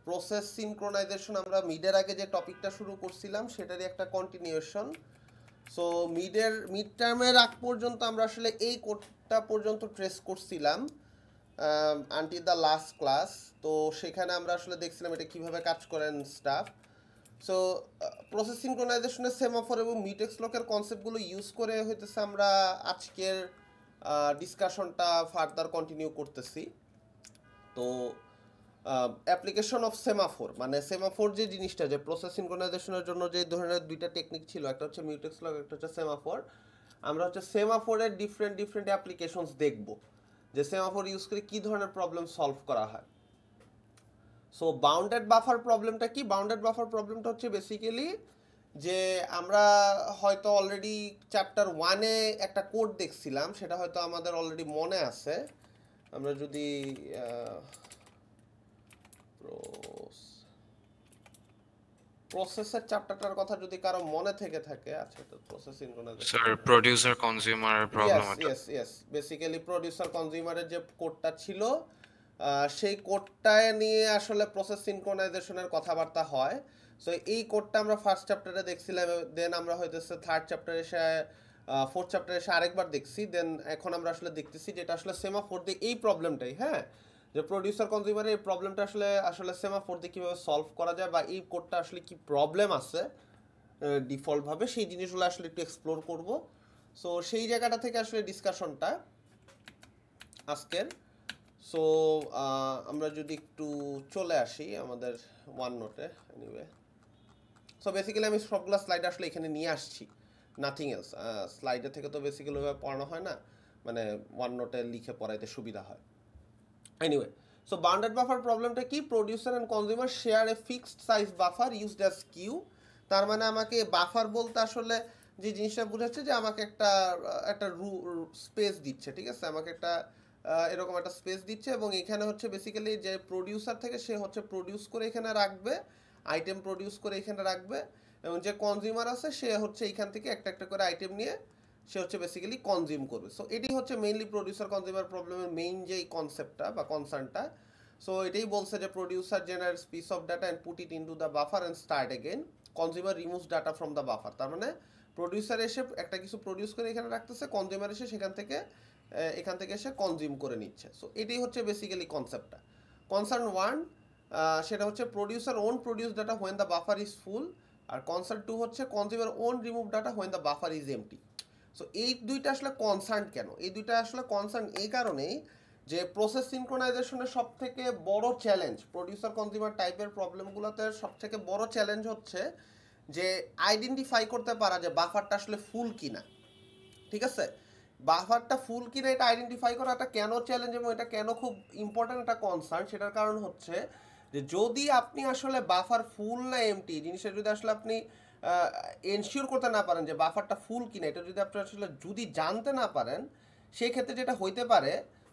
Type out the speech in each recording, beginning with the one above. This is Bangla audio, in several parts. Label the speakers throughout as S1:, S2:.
S1: প্রসেস সিনক্রোনাইজেশন আমরা মিডের আগে যে টপিকটা শুরু করছিলাম সেটারই একটা কন্টিনিউয়েশন। সো মিড টার্মের আগ পর্যন্ত আমরা আসলে এই কোডটা পর্যন্ত ট্রেস করছিলাম আনটিল দ্য লাস্ট ক্লাস। তো সেখানে আমরা আসলে দেখছিলাম এটা কিভাবে কাজ করেন স্টাফ। সো প্রসেস সিনক্রোনাইজেশনের সেমাফোর এবং মিউটেক্স লকের কনসেপ্টগুলো ইউজ করে হইতেছে আমরা আজকের ডিসকাশনটা ফার্দার কন্টিনিউ করতেছি। তো অ্যাপ্লিকেশন অফ সেমাফোর, মানে সেমাফোর যে জিনিসটা, যে প্রসেস সিনক্রোনাইজেশনের জন্য যে ধরনের দুইটা টেকনিক ছিল, একটা হচ্ছে মিউটেক্স লক, একটা হচ্ছে সেমাফোর। আমরা হচ্ছে সেমাফোরের ডিফারেন্ট ডিফারেন্ট অ্যাপ্লিকেশনস দেখব, যে সেমাফোর ইউজ করে কী ধরনের প্রবলেম সলভ করা হয়। সো বাউন্ডেড বাফার প্রবলেমটা কি? বাউন্ডেড বাফার প্রবলেমটা হচ্ছে বেসিক্যালি যে আমরা হয়তো অলরেডি চ্যাপ্টার 1-এ একটা কোড দেখছিলাম, সেটা হয়তো আমাদের অলরেডি মনে আছে। আমরা যদি প্রসেসের চ্যাপ্টারটার কথা যদি কারো মনে থেকে থাকে, আচ্ছা তো process synchronisation,
S2: sir producer consumer problem
S1: yes
S2: এটা।
S1: ইয়েস ইয়েস, বেসিক্যালি প্রোডিউসার কনজিউমারের যে কোডটা ছিল সেই কোডটায় নিয়ে আসলে প্রসেস সিনক্রোনাইজেশনের কথাবার্তা হয়। সো এই কোডটা আমরা ফার্স্ট চ্যাপ্টারে দেখছিলাম, দেন আমরা হইতেছে থার্ড চ্যাপ্টারে এসে ফোর্থ চ্যাপ্টারে এসে আরেকবার দেখছি, দেন এখন আমরা আসলে দেখতেছি যে এটা আসলে সেমাফোর দিয়ে এই প্রবলেমটাই, হ্যাঁ, যে প্রোডিউসার কনজিউমারের এই প্রবলেমটা আসলে আসলে সেমাফোর দিয়ে কীভাবে সলভ করা যায়, বা এই কোডটা আসলে কি প্রবলেম আছে ডিফল্টভাবে, সেই জিনিসগুলো আসলে একটু এক্সপ্লোর করব। সো সেই জায়গাটা থেকে আসলে ডিসকাশনটা আজকের। সো আমরা যদি একটু চলে আসি আমাদের ওয়ান নোটে, এনিওয়ে, সো বেসিক্যালি আমি সবগুলো স্লাইড আসলে এখানে নিয়ে আসছি, নাথিং এলস। স্লাইডের থেকে তো বেসিক্যালি ওইভাবে পড়ানো হয় না, মানে ওয়ান নোটে লিখে পড়াইতে সুবিধা হয়। এনিওয়ে, সো বাউন্ডেড বাফার প্রবলেমটা কি? Producer and consumer share a fixed size buffer used as queue. তার মানে আমাকে বাফার বলতে আসলে যে জিনিসটা বোঝাচ্ছে যে আমাকে একটা একটা স্পেস দিচ্ছে, ঠিক আছে, আমাকে একটা এরকম একটা স্পেস দিচ্ছে, এবং এখানে হচ্ছে বেসিক্যালি যে প্রডিউসার থেকে সে হচ্ছে প্রডিউস করে এখানে রাখবে, আইটেম প্রডিউস করে এখানে রাখবে, এবং যে কনজিউমার আছে সে হচ্ছে এইখান থেকে একটা একটা করে আইটেম নিয়ে সে হচ্ছে বেসিক্যালি কনজিউম করবে। সো এটাই হচ্ছে মেইনলি প্রডিউসার কনজিউমার প্রবলেমের মেইন যেই কনসেপ্টটা বা কনসার্নটা। সো এটাই বলছে যে producer generates piece of data and put it into the buffer and start again, consumer removes data from the buffer. তার মানে প্রডিউসার এসে একটা কিছু প্রডিউস করে এখানে রাখতেছে, কনজিউমার এসে সেখান থেকে এখান থেকে এসে কনজিউম করে নিচ্ছে। সো এটাই হচ্ছে বেসিক্যালি কনসেপ্টটা। কনসার্ন ওয়ান সেটা হচ্ছে producer won't produce data when the buffer is full, আর কনসার্ন টু হচ্ছে consumer won't remove data when the buffer is empty. So এই দুইটা আসলে কনসার্ন কেন? এই দুইটা আসলে কনসার্ন এই কারণেই যে প্রসেস সিনক্রোনাইজেশনের সব থেকে বড় চ্যালেঞ্জ, প্রডিউসার কনজিউমার টাইপের প্রবলেমগুলোতে সব থেকে বড় চ্যালেঞ্জ হচ্ছে যে আইডেন্টিফাই করতে পারা যে বাফারটা আসলে ফুল কিনা, ঠিক আছে? বাফারটা ফুল কিনা এটা আইডেন্টিফাই করাটা কেন চ্যালেঞ্জ এবং এটা কেন খুব ইম্পর্ট্যান্ট একটা কনসার্ন, সেটার কারণ হচ্ছে যে যদি আপনি আসলে বাফার ফুল না এমটি জিনিসটা যদি আসলে আপনি এনশিওর করতে না পারেন যে বাফারটা ফুল কিনা, এটা যদি আপনি আসলে যদি জানতে না পারেন, সেই ক্ষেত্রে যেটা হইতে পারে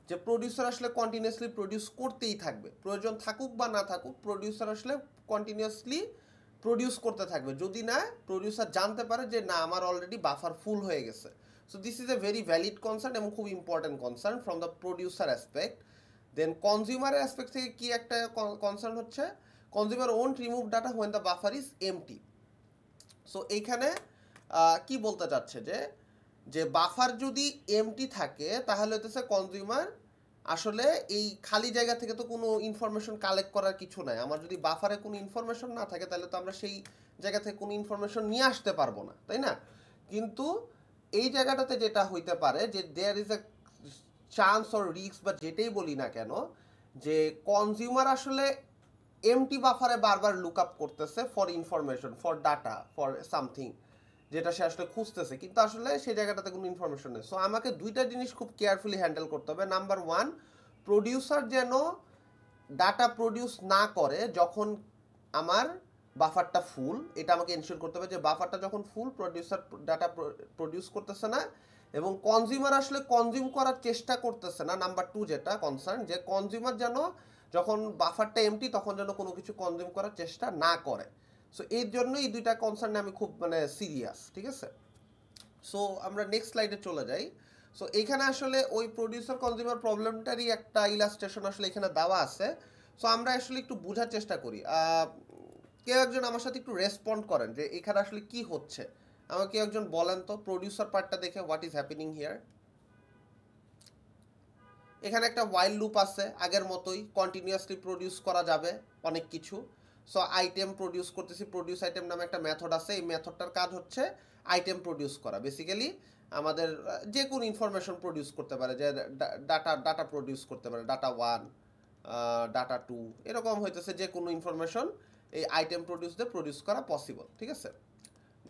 S1: যে প্রডিউসার আসলে কন্টিনিউয়াসলি প্রডিউস করতেই থাকবে, প্রয়োজন থাকুক বা না থাকুক, প্রডিউসার আসলে কন্টিনিউয়াসলি প্রডিউস করতে থাকবে, যদি না প্রডিউসার জানতে পারে যে না আমার অলরেডি বাফার ফুল হয়ে গেছে। So this is a very valid concern এবং খুব important concern from the producer aspect. Then কনজিউমারের অ্যাসপেক্ট থেকে কি একটা কনসার্ন হচ্ছে, consumer won't remove data when the buffer is empty. So এইখানে কি বলতে চাচ্ছে যে যে বাফার যদি এমটি থাকে তাহলে হতেছে কনজিউমার আসলে এই খালি জায়গা থেকে তো কোনো ইনফরমেশন কালেক্ট করার কিছু নাই। আমার যদি বাফারে কোনো ইনফরমেশন না থাকে তাহলে তো আমরা সেই জায়গা থেকে কোনো ইনফরমেশন নিয়ে আসতে পারবো না, তাই না? কিন্তু এই জায়গাটাতে যেটা হইতে পারে যে there is a chance or risk বা যেটাই বলি না কেন, যে কনজিউমার আসলে এমটি বাফারে বারবার লুক আপ করতেছে for information, for data, for something যেটা সে আসলে খুঁজতেছে, কিন্তু আসলে সেই জায়গাটাতে কোনো ইনফরমেশন নেই। সো আমাকে দুইটা জিনিস খুব কেয়ারফুলি হ্যান্ডেল করতে হবে। নাম্বার ওয়ান, প্রডিউসার যেন ডাটা প্রডিউস না করে যখন আমার বাফারটা ফুল, এটা আমাকে এনশিওর করতে হবে যে বাফারটা যখন ফুল প্রডিউসার ডাটা প্রডিউস করতেছে না, এবং কনজিউমার আসলে কনজিউম করার চেষ্টা করতেছে না। নাম্বার টু যেটা কনসার্ন, যে কনজিউমার যেন যখন বাফারটা এমটি তখন যেন কোনো কিছু কনজিউম করার চেষ্টা না করে। সো এর জন্য এই দুইটা কনসার্নে আমি খুব মানে সিরিয়াস, ঠিক আছে? সো আমরা নেক্সট স্লাইডে চলে যাই। সো এইখানে আসলে ওই প্রডিউসার কনজিউমার প্রবলেমটারই একটা ইলাস্ট্রেশন আসলে এখানে দেওয়া আছে। সো আমরা আসলে একটু বোঝার চেষ্টা করি। কেউ একজন আমার সাথে একটু রেসপন্ড করেন যে এখানে আসলে কি হচ্ছে। আমাকে কেউ একজন বলেন তো প্রডিউসার পার্টটা দেখে হোয়াট ইজ হ্যাপেনিং হিয়ার। এখানে একটা ওয়াইল লুপ আছে আগের মতোই, কন্টিনিউয়াসলি প্রডিউস করা যাবে অনেক কিছু। সো আইটেম প্রডিউস করতেছি, প্রডিউস আইটেম নামে একটা মেথড আছে, এই মেথডটার কাজ হচ্ছে আইটেম প্রডিউস করা। বেসিক্যালি আমাদের যে কোনো ইনফরমেশন প্রডিউস করতে পারে, যে ডাটা প্রডিউস করতে পারে, ডাটা 1, ডাটা 2, এরকম হইতেছে যে কোনো ইনফরমেশন এই আইটেম প্রডিউস দিয়ে প্রডিউস করা পসিবল, ঠিক আছে।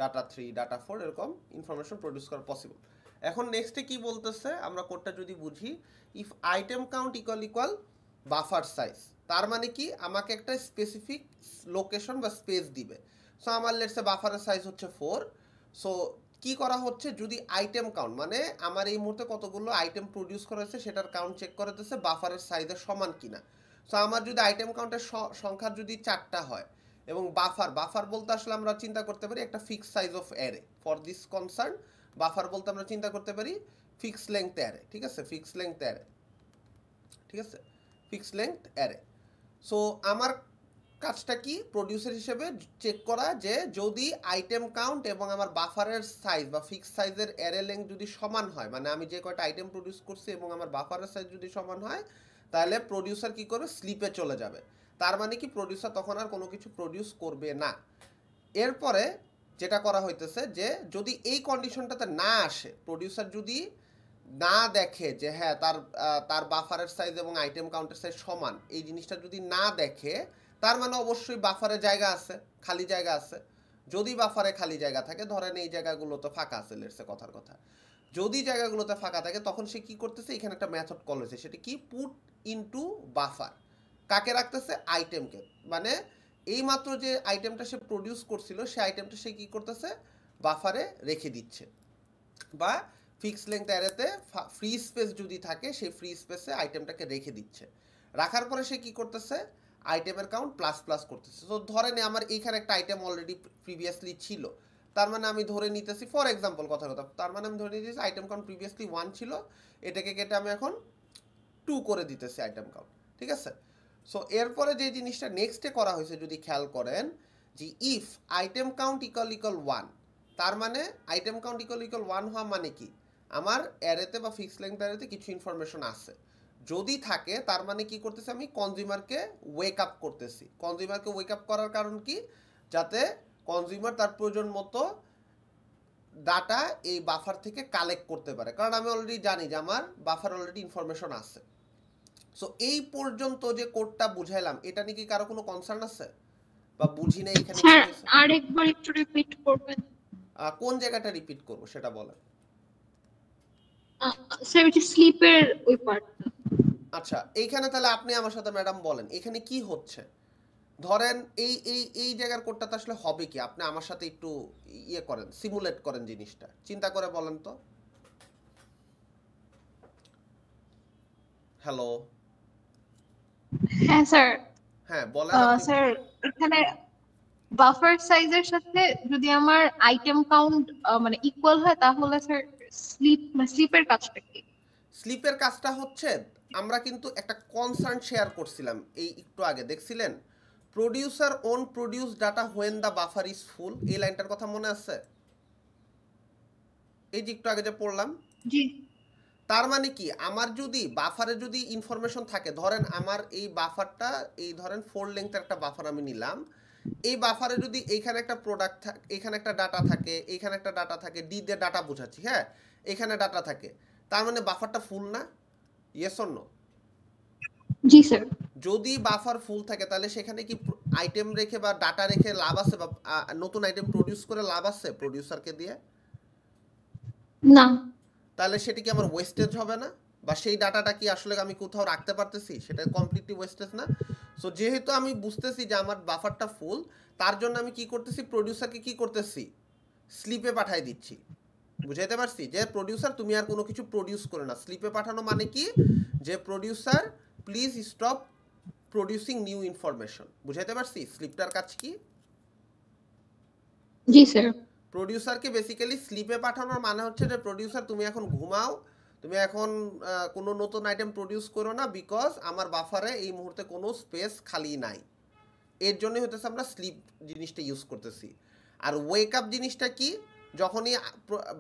S1: ডাটা 3, ডাটা 4 এরকম ইনফরমেশন প্রডিউস করা পসিবল। এখন নেক্সটে কি বলতেছে আমরা কোডটা যদি বুঝি, if item count equal buffer size, তার মানে কি আমাকে একটা স্পেসিফিক লোকেশন বা স্পেস দিবে। সো আমার লেটসে বাফারের সাইজ হচ্ছে 4। সো কি করা হচ্ছে, যদি আইটেম কাউন্ট মানে আমার এই মুহূর্তে কতগুলো আইটেম প্রডিউস করা হয়েছে সেটার কাউন্ট চেক করে দিচ্ছে বাফারের সাইজের সমান কিনা। সো আমার যদি আইটেম কাউন্টের সংখ্যা যদি 4টা হয় এবং বাফার বলতে আসলে আমরা চিন্তা করতে পারি একটা fix size of array. For this concern buffer বলতে আমরা চিন্তা করতে পারি ফিক্স লেংথ অ্যারে, ঠিক আছে, ফিক্স লেংথ অ্যারে, ঠিক আছে, ফিক্স লেংথ অ্যারে। সো আমার কাজটা কি, প্রডিউসার হিসেবে চেক করা যে যদি আইটেম কাউন্ট এবং আমার বাফারের সাইজ বা ফিক্স সাইজের অ্যারে লেংথ যদি সমান হয়, মানে আমি যে কয়টা আইটেম প্রডিউস করছি এবং আমার বাফারের সাইজ যদি সমান হয়, তাহলে প্রডিউসার কি করবে, স্লিপে চলে যাবে। তার মানে কি প্রডিউসার তখন আর কোনো কিছু প্রডিউস করবে না। এরপরে যেটা করা হইতেছে যে যদি এই কন্ডিশনটাতে না আসে, প্রডিউসার যদি না দেখে যে হ্যাঁ তার বাফারের সাইজ এবং আইটেম কাউন্টের সাইজ সমান, এই জিনিসটা যদি না দেখে, তার মানে অবশ্যই বাফারে জায়গা আছে, খালি জায়গা আছে। যদি বাফারে খালি জায়গা থাকে, ধরেন এই জায়গাগুলো তো ফাঁকা আছে, লেটসে কথার কথা, যদি জায়গাগুলোতে ফাঁকা থাকে তখন সে কি করতেছে, এখানে একটা মেথড কল হয়েছে, সেটা কি, পুট ইনটু বাফার। কাকে রাখতেছে, আইটেমকে। মানে এইমাত্র যে আইটেমটা সে প্রডিউস করছিল সেই আইটেমটা সে কি করতেছে, বাফারে রেখে দিচ্ছে। বা ফিক্স লেংথ অ্যারেতে ফ্রি স্পেস যদি থাকে সেই ফ্রি স্পেসে আইটেমটাকে রেখে দিচ্ছে। রাখার পরে সে কি করতেছে, আইটেমের কাউন্ট প্লাস প্লাস করতেছে। তো ধরে নে আমার এইখানে একটা আইটেম অলরেডি প্রিভিয়াসলি ছিল, তার মানে আমি ধরে নিতেছি, ফর এক্সাম্পল কথার কথা, তার মানে আমি ধরে নিতেছি আইটেম কাউন্ট প্রিভিয়াসলি 1 ছিল, এটাকে কেটে আমি এখন 2 করে দিতেছি আইটেম কাউন্ট, ঠিক আছে। সো এরপরে যে জিনিসটা নেক্সটে করা হয়েছে যদি খেয়াল করেন, যে ইফ আইটেম কাউন্ট ইকুয়াল 1, তার মানে আইটেম কাউন্ট ইকুয়াল 1 হওয়া মানে কি, আমার অ্যারেতে বা ফিক্স লেংথ অ্যারেতে কিছু ইনফরমেশন আছে। যদি থাকে তার মানে কি করতেছি, আমি কনজিউমারকে ওয়েক আপ করতেছি। কনজিউমারকে ওয়েক আপ করার কারণ কি, যাতে কনজিউমার তার প্রয়োজন মতো ডাটা এই বাফার থেকে কালেক্ট করতে পারে, কারণ আমি অলরেডি জানি যে আমার বাফার অলরেডি ইনফরমেশন আছে। সো এই পর্যন্ত যে কোডটা বুঝাইলাম, এটা নিয়ে কি কারো কোনো কনসার্ন আছে বা বুঝি না এখানে কি
S3: স্যার
S1: হয়েছে?
S3: আরেকবার একটু রিপিট করবেন।
S1: কোন জায়গাটা রিপিট করব সেটা বলেন।
S3: স্যার ওই যে স্লিপের ওই পার্টটা।
S1: আচ্ছা, এইখানে তাহলে আপনি আমার সাথে ম্যাডাম বলেন এখানে কি হচ্ছে। ধরেন এই জায়গার কোডটা তো আসলে হবে কি, আপনি আমার সাথে একটু ইয়ে করেন, সিমুলেট করেন জিনিসটা, চিন্তা করে বলেন তো। হ্যালো,
S3: হ্যাঁ স্যার।
S1: হ্যাঁ বলেন আপনি।
S3: স্যার এখানে বাফার সাইজের সাথে যদি আমার আইটেম কাউন্ট মানে ইকুয়াল হয় তাহলে স্যার স্লিপের কাজটা কি?
S1: স্লিপের কাজটা হচ্ছে, আমরা কিন্তু একটা কনসার্ন শেয়ার করছিলাম এই একটু আগে, দেখছিলেন, producer won't produce data when the buffer is full, এই লাইনটার কথা মনে আছে? এই যে একটু আগে যে পড়লাম।
S3: জি
S1: তার মানে কি, আমার যদি বাফারে যদি ইনফরমেশন থাকে, ধরেন আমার এই বাফারটা, এই ধরেন 4 লেংথের একটা বাফার আমি নিলাম, এই বাফারে যদি এইখানে একটা প্রোডাক্ট থাকে, এখানে একটা ডাটা থাকে, এইখানে একটা ডাটা থাকে, ডি দিয়ে ডাটা বোঝাচ্ছি, হ্যাঁ, এখানে ডাটা থাকে, তার মানে বাফারটা ফুল না? Yes or no?
S3: জি স্যার।
S1: যদি বাফার ফুল থাকে তাহলে সেখানে কি আইটেম রেখে বা ডাটা রেখে লাভ আছে, বা নতুন আইটেম প্রডিউস করে লাভ আছে প্রডিউসারকে দিয়ে?
S3: না।
S1: তাহলে সেটা কি আমার ওয়েস্টেজ হবে না? বা সেই ডাটাটা কি আসলে আমি কোথাও রাখতে পারতেছি, সেটা কমপ্লিটলি ওয়েস্টেজ না? সো যেহেতু আমি বুঝতেছি যে আমার বাফারটা ফুল, তার জন্য আমি কি করতেছি, প্রডিউসারকে কি করতেছি, স্লিপে পাঠাই দিচ্ছি। বুঝাইতে পারছি যে প্রডিউসার তুমি আর কোনো কিছু প্রডিউস করে না। স্লিপে পাঠানো মানে কি, যে producer please stop producing new information. বুঝাইতে পারছি স্লিপটার কাজ কি?
S3: জি স্যার।
S1: প্রডিউসারকে বেসিক্যালি স্লিপে পাঠানোর মানে হচ্ছে যে প্রডিউসার তুমি এখন ঘুমাও, তুমি এখন কোনো নতুন আইটেম প্রডিউস করো না, বিকজ আমার বাফারে এই মুহূর্তে কোনো স্পেস খালি নাই। এর জন্যই হতেছে আমরা স্লিপ জিনিসটা ইউজ করতেছি। আর ওয়েক আপ জিনিসটা কি, যখনই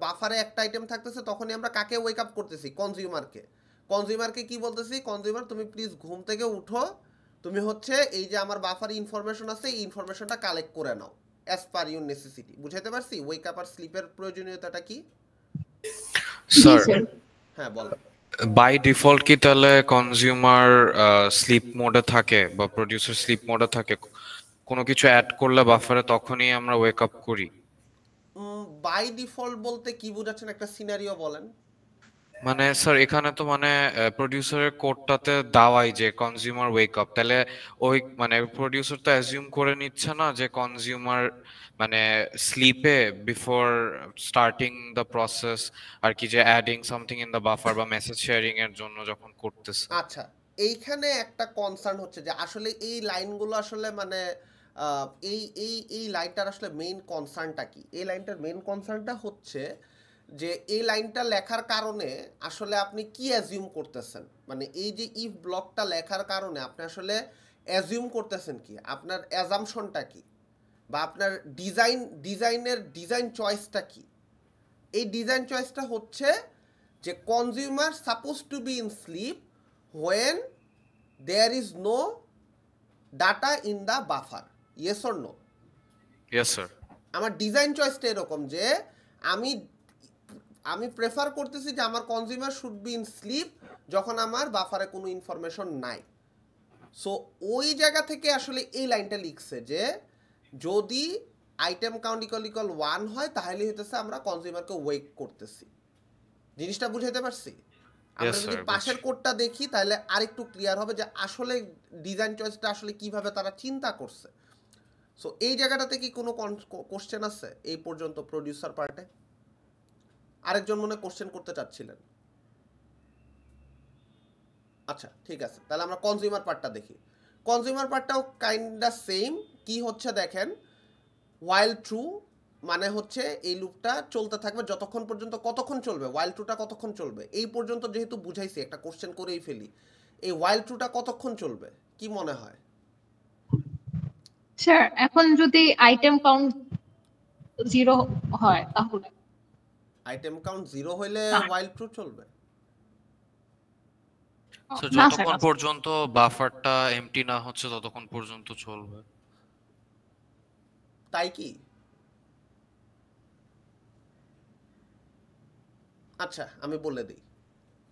S1: বাফারে একটা আইটেম থাকতেছে তখনই আমরা কাকে ওয়েক আপ করতেছি? কনজিউমারকে। কনজিউমারকে কি বলতেছি? কনজিউমার তুমি প্লিজ ঘুম থেকে উঠো, তুমি হচ্ছে এই যে আমার বাফারে ইনফরমেশন আছে এই ইনফরমেশনটা কালেক্ট করে নাও অ্যাজ পার ইউর নেসেসিটি। বুঝাইতে পারছি ওয়েক আপ আর স্লিপের প্রয়োজনীয়তাটা কি?
S3: জি
S2: স্যার,
S3: স্যার।
S1: হ্যাঁ বলো।
S2: বাই ডিফল্ট কি তাহলে কনজিউমার স্লিপ মোডে থাকে বা প্রোডিউসার স্লিপ মোডে থাকে? কোনো কিছু অ্যাড করলে বাফারে তখনই আমরা ওয়েক আপ করি?
S1: বাই ডিফল্ট বলতে কি বোঝাচ্ছেন, একটা সিনারিও বলেন।
S2: মানে স্যার এখানে তো মানে প্রোডিউসারের কোডটাতে দাওয়াই যে কনজিউমার ওয়েক আপ, তাহলে ওই মানে প্রোডিউসার তো অ্যাজিউম করে নিচ্ছে না যে কনজিউমার মানে স্লিপে বিফোর স্টার্টিং দ্য প্রসেস আর কি, যে adding something in the buffer বা মেসেজ শেয়ারিং এর জন্য যখন করতেছে।
S1: আচ্ছা, এইখানে একটা কনসার্ন হচ্ছে যে আসলে এই লাইনগুলো আসলে মানে এই লাইনটার আসলে মেইন কনসার্নটা কি? এই লাইনটার মেইন কনসার্নটা হচ্ছে যে এই লাইনটা লেখার কারণে আসলে আপনি কি অ্যাজিউম করতেছেন, মানে এই যে ইফ ব্লকটা লেখার কারণে আপনি আসলে অ্যাজিউম করতেছেন কি, আপনার অ্যাজাম্পশনটা কি, বা আপনার ডিজাইন চয়েসটা কি? এই ডিজাইন চয়েসটা হচ্ছে যে consumer suppose to be in sleep when there is no data in the buffer, yes or no?
S2: Yes sir.
S1: আমার ডিজাইন চয়েসটা এরকম যে আমি আমি প্রেফার করতেছি যে আমার consumer should be in sleep যখন আমার বাফারে কোনো ইনফরমেশন নাই। সো ওই জায়গা থেকে আসলে এই লাইনটা লিখছে যে যদি আইটেম কাউন্ট ইকুয়াল 1 হয় তাহলে হইতেছে আমরা কনজিউমারকে ওয়েক করতেছি। জিনিসটা বুঝাইতে পারছি? আমরা
S2: ইয়েস
S1: যদি
S2: স্যার,
S1: পাশের কোডটা দেখি তাহলে আরেকটু ক্লিয়ার হবে যে আসলে ডিজাইন চয়েসটা আসলে কিভাবে তারা চিন্তা করছে। সো এই জায়গাটাতে কি কোনো কোশ্চেন আছে এই পর্যন্ত প্রোডিউসার পার্টে? আরেকজন মনে কোশ্চেন করতে চাচ্ছিলেন। আচ্ছা ঠিক আছে, তাহলে আমরা কনজিউমার পার্টটা দেখি। কনজিউমার পার্টটাও কাইন্ডা সেম। কি হচ্ছে দেখেন, ওয়াইল ট্রু মানে হচ্ছে এই লুপটা চলতে থাকবে যতক্ষণ পর্যন্ত, কতক্ষণ চলবে ওয়াইল ট্রুটা, কতক্ষণ চলবে এই পর্যন্ত যেহেতু বুঝাইছি একটা কোশ্চেন করেই ফেলি, এই ওয়াইল ট্রুটা কতক্ষণ চলবে কি মনে হয়?
S3: স্যার এখন যদি আইটেম কাউন্ট 0 হয় তাহলে?
S1: আইটেম কাউন্ট 0 হইলে ওয়াইল ট্রু চলবে?
S2: তো
S3: না স্যার,
S2: যতক্ষণ পর্যন্ত বাফারটা এমটি না হচ্ছে ততক্ষণ পর্যন্ত চলবে।
S1: তাই কি? আচ্ছা আমি বলে দিই,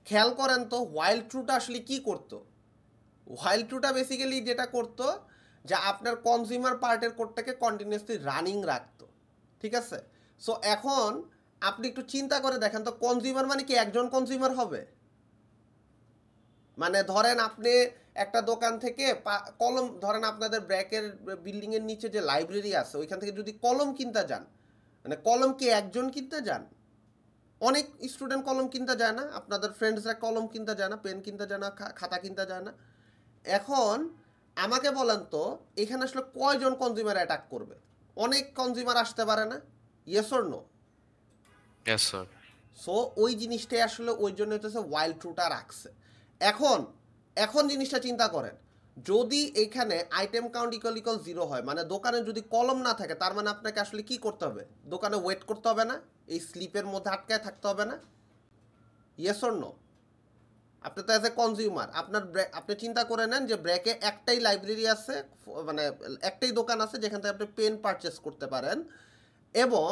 S1: খেয়াল করেন তো ওয়াইল ট্রুটা আসলে কি করতো। ওয়াইল ট্রুটা বেসিক্যালি যেটা করতো যে আপনার কনজিউমার পার্টের কোডটাকে কন্টিনিউয়াসলি রানিং রাখতো, ঠিক আছে? সো এখন আপনি একটু চিন্তা করে দেখেন তো, কনজিউমার মানে কি একজন কনজিউমার হবে? মানে ধরেন আপনি একটা দোকান থেকে কলম, ধরেন আপনাদের ব্র্যাকের বিল্ডিংয়ের নিচে যে লাইব্রেরি আছে ওইখান থেকে যদি কলম কিনতে যান, মানে কলম কি একজন কিনতে যান? অনেক স্টুডেন্ট কলম কিনতে যায় না, আপনাদের ফ্রেন্ডসরা কলম কিনতে যায় না, পেন কিনতে যায় না, খাতা কিনতে যায় না। এখন আমাকে বলেন তো এখানে আসলে কয়জন কনজিউমার অ্যাটাক করবে? অনেক কনজিউমার আসতে পারে না? Yes or no?
S2: Yes sir.
S1: So ওই জিনিসটাই আসলে ওই জন্য হচ্ছে ওয়াইল ট্রুটা রাখছে। এখন এখন জিনিসটা চিন্তা করেন, যদি এখানে আইটেম কাউন্ট ইকুয়াল 0 হয়, মানে দোকানে যদি কলম না থাকে, তার মানে আপনাকে আসলে কি করতে হবে? দোকানে ওয়েট করতে হবে না? এই স্লিপের মধ্যে আটকায় থাকতে হবে না? Yes or no? আপনি তো অ্যাজ এ কনজিউমার আপনার আপনি চিন্তা করে নেন যে ব্র্যাকে একটাই লাইব্রেরি আছে, মানে একটাই দোকান আছে যেখান থেকে আপনি পেন পারচেস করতে পারেন, এবং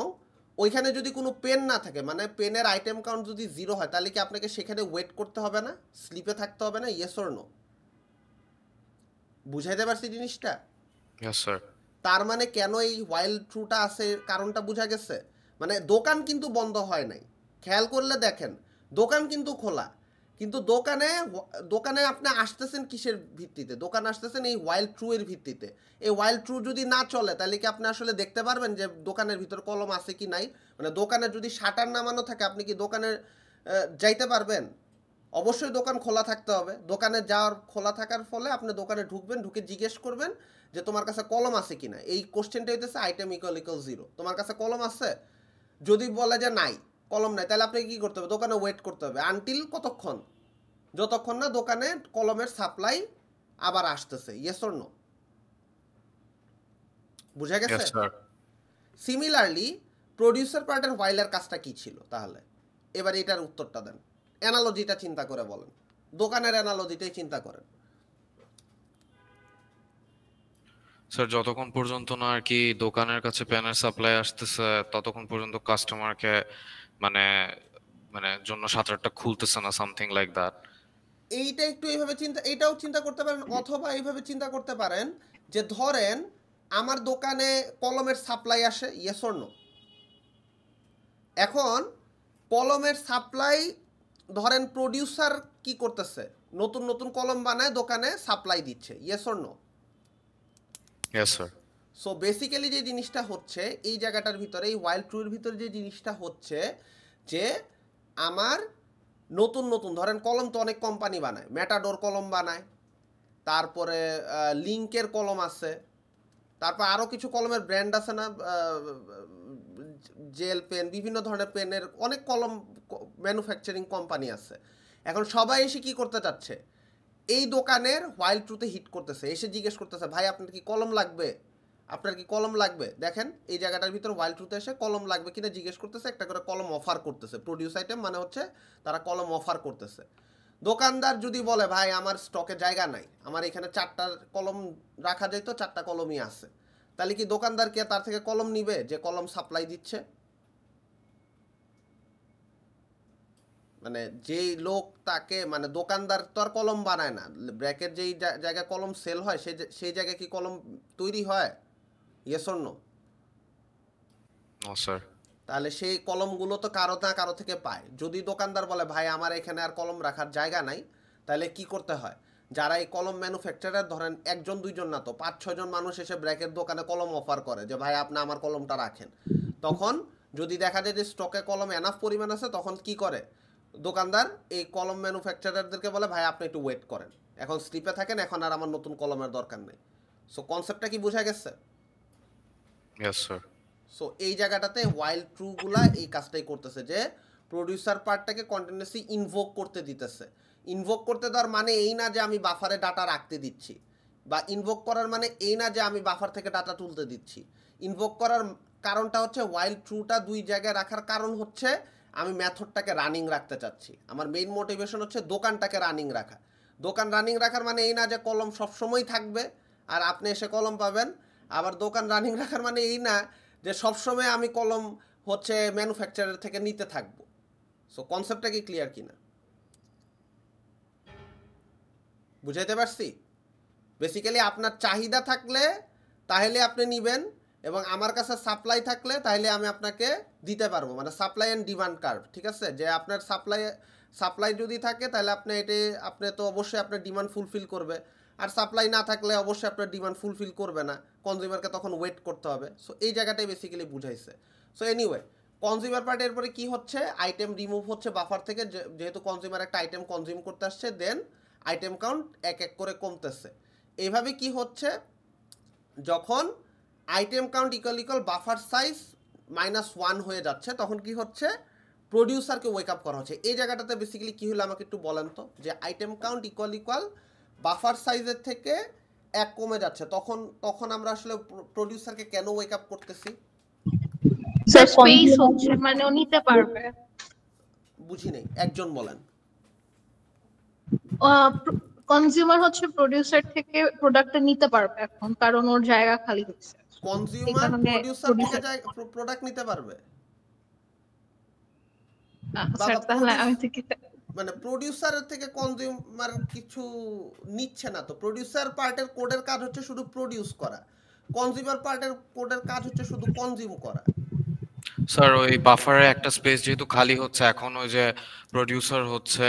S1: ওইখানে যদি কোনো পেন না থাকে, মানে পেনের আইটেম কাউন্ট যদি 0 হয়, তাহলে কি আপনাকে সেখানে ওয়েট করতে হবে না? স্লিপে থাকতে হবে না? Yes or no? বুঝাইতে পারছি জিনিসটা?
S2: Yes sir.
S1: তার মানে কেন এই ওয়াইল ট্রুটা আছে কারণটা বোঝা গেছে। মানে দোকান কিন্তু বন্ধ হয় নাই, খেয়াল করলে দেখেন দোকান কিন্তু খোলা, কিন্তু দোকানে আপনি আসতেছেন কিসের ভিত্তিতে? দোকান আসতেছেন এই ওয়াইল ট্রু এর ভিত্তিতে। এই ওয়াইল ট্রু যদি না চলে তাহলে কি আপনি আসলে দেখতে পারবেন যে দোকানের ভিতর কলম আছে কি নাই? মানে দোকানে যদি শাটার নামানো থাকে আপনি কি দোকানে যাইতে পারবেন? অবশ্যই দোকান খোলা থাকতে হবে। দোকানে যাওয়ার খোলা থাকার ফলে আপনি দোকানে ঢুকবেন, ঢুকে জিজ্ঞেস করবেন যে তোমার কাছে কলম আছে কিনা। এই কোশ্চেনটা হইতেছে আইটেম ইকুয়াল 0, তোমার কাছে কলম আছে? যদি বলে যে নাই, কলম নাই, তাহলে আপনাকে কি করতে হবে, দোকানে ওয়েট করতে হবে আনটিল কতক্ষণ, যতক্ষণ না দোকানে কলমের সাপ্লাই আবার আসতেছে। Yes or no? বুঝা
S2: ইয়েস
S1: গেছে?
S2: স্যার।
S1: সিমিলারলি প্রডিউসার পার্টের হোয়াইলের কাজটা কি ছিল তাহলে? এবার এটার উত্তরটা দেন, অ্যানালজিটা চিন্তা করে বলেন, দোকানের অ্যানালজিটাই চিন্তা করেন।
S2: স্যার যতক্ষণ পর্যন্ত না আর কি দোকানের কাছে পেনের সাপ্লাই আসতেছে ততক্ষণ পর্যন্ত কাস্টমারকে মানে মানে জন্য শাটারটা খুলতেছে না, সামথিং লাইক দ্যাট।
S1: এইটা একটু এইভাবে এটাও চিন্তা করতে পারেন, অথবা এইভাবে চিন্তা করতে পারেন যে ধরেন আমার দোকানে কলমের সাপ্লাই আসে, ইয়েস অর নো? এখন কলমের সাপ্লাই ধরেন প্রডিউসার কি করতেছে, নতুন নতুন কলম বানায় দোকানে সাপ্লাই দিচ্ছে, yes or no?
S2: Yes sir.
S1: So basically যে জিনিসটা হচ্ছে এই জায়গাটার ভিতরে, এই ওয়াইল্ড ট্রুর ভিতরে যে জিনিসটা হচ্ছে যে আমার নতুন নতুন ধরেন কলম তো অনেক কোম্পানি বানায়, ম্যাটাডোর কলম বানায়, তারপরে লিঙ্কের কলম আছে, তারপর আরও কিছু কলমের ব্র্যান্ড আছে না, জেল পেন, বিভিন্ন ধরনের পেনের অনেক কলম ম্যানুফ্যাকচারিং কোম্পানি আছে। এখন সবাই এসে কি করতে চাচ্ছে, এই দোকানের ওয়াইল্ড ট্রুতে হিট করতেছে, এসে জিজ্ঞেস করতেছে ভাই আপনার কি কলম লাগবে, আপনার কি কলম লাগবে। দেখেন এই জায়গাটার ভিতর ওয়াইল্ড ট্রুতে এসে কলম লাগবে কিনা জিজ্ঞেস করতেছে, একটা করে কলম অফার করতেছে। প্রডিউস আইটেম মানে হচ্ছে তারা কলম অফার করতেছে। দোকানদার যদি বলে ভাই আমার স্টকে জায়গা নাই, আমার এখানে 4টা কলম রাখা যায়, তো 4টা কলমই আছে, তাহলে কি দোকানদার কে তার থেকে কলম নিবে যে কলম সাপ্লাই দিচ্ছে? মানে যেই লোক তাকে, মানে দোকানদার তো আর কলম বানায় না, ব্র্যাকের যেই জায়গায় কলম সেল হয় সেই জায়গায় কি কলম তৈরি হয়, yes or no?
S2: No sir.
S1: তাহলে সেই কলমগুলো তো কারো না কারো থেকে পায়। যদি দোকানদার বলে ভাই আমার এখানে আর কলম রাখার জায়গা নাই, তাহলে কি করতে হয়, যারা এই কলম ম্যানুফ্যাকচারার ধরেন 1জন 2জন না তো 5-6 জন মানুষ এসে ব্র্যাকের দোকানে কলম অফার করে যে ভাই আপনি আমার কলমটা রাখেন। তখন যদি দেখা যায় যে স্টকে কলম এনাফ পরিমাণ আছে, তখন কি করে দোকানদার এই কলম ম্যানুফ্যাকচারারদেরকে বলে ভাই আপনি একটু ওয়েট করেন, এখন স্লিপে থাকেন, এখন আর আমার নতুন কলমের দরকার নেই। সো কনসেপ্টটা কি বোঝা গেছে?
S2: Yes sir.
S1: সো এই জায়গাটাতে ওয়াইল্ড ট্রুগুলা এই কাজটাই করতেছে যে প্রডিউসার পার্টটাকে কন্টিনিউসলি ইনভোক করতে দিতেছে। ইনভোক করতে দেওয়ার মানে এই না যে আমি বাফারে ডাটা রাখতে দিচ্ছি, বা ইনভোক করার মানে এই না যে আমি বাফার থেকে ডাটা তুলতে দিচ্ছি। ইনভোক করার কারণটা হচ্ছে ওয়াইল্ড ট্রুটা 2 জায়গায় রাখার কারণ হচ্ছে আমি মেথডটাকে রানিং রাখতে চাচ্ছি। আমার মেইন মোটিভেশন হচ্ছে দোকানটাকে রানিং রাখা। দোকান রানিং রাখার মানে এই না যে কলম সবসময় থাকবে আর আপনি এসে কলম পাবেন। আবার দোকান রানিং রাখার মানে এই না যে সবসময় আমি কলম হচ্ছে ম্যানুফ্যাকচারার থেকে নিতে থাকবো। সো কনসেপ্টটা কি ক্লিয়ার কিনা বুঝাইতে পারছি? বেসিক্যালি আপনার চাহিদা থাকলে তাহলে আপনি নেবেন, এবং আমার কাছে সাপ্লাই থাকলে তাহলে আমি আপনাকে দিতে পারবো, মানে সাপ্লাই অ্যান্ড ডিমান্ড কার্ভ। ঠিক আছে, যে আপনার সাপ্লাই যদি থাকে তাহলে আপনি তো অবশ্যই আপনার ডিমান্ড ফুলফিল করবে, আর সাপ্লাই না থাকলে অবশ্যই আপনার ডিমান্ড ফুলফিল করবে না, কনজিউমারকে তখন ওয়েট করতে হবে। সো এই জায়গাটাই বেসিক্যালি বুঝাইছে। সো এনিওয়ে কনজিউমার পার্টের এরপরে কি হচ্ছে, আইটেম রিমুভ হচ্ছে বাফার থেকে, যেহেতু কনজিউমার একটা আইটেম কনজিউম করতে আসছে, দেন আইটেম কাউন্ট এক এক করে কমতেছে। এইভাবে কি হচ্ছে, যখন item count equal buffer size -1 হয়ে যাচ্ছে, তখন কি হচ্ছে, প্রডিউসারকে ওয়েক আপ করা হচ্ছে। এই জায়গাটাতে বেসিক্যালি কি হলো আমাকে একটু বলেন তো, যে আইটেম কাউন্ট ইকুয়াল বাফার সাইজের থেকে 1 কমে যাচ্ছে, তখন আমরা আসলে প্রডিউসারকে কেন ওয়েক আপ করতেছি?
S3: স্যার স্পেস হচ্ছে, মানে ও নিতে পারবে।
S1: বুঝি নেই, একজন বলেন।
S3: কনজিউমার হচ্ছে প্রোডিউসার থেকে প্রোডাক্টটা নিতে পারবে এখন, কারণ ওর জায়গা খালি হচ্ছে।
S1: কনজিউমার প্রডিউসার থেকে প্রোডাক্ট নিতে পারবে?
S3: স্যার তাহলে আমি থেকে
S1: মানে প্রডিউসারের থেকে কনজিউমার কিছু নিচ্ছে না তো। প্রডিউসার পার্টের কোডের কাজ হচ্ছে শুধু প্রডিউস করা, কনজিউমার পার্টের কোডের কাজ হচ্ছে শুধু কনজিউম করা।
S2: স্যার ওই বাফারে একটা স্পেস যেহেতু খালি হচ্ছে, এখন ওই যে প্রডিউসার হচ্ছে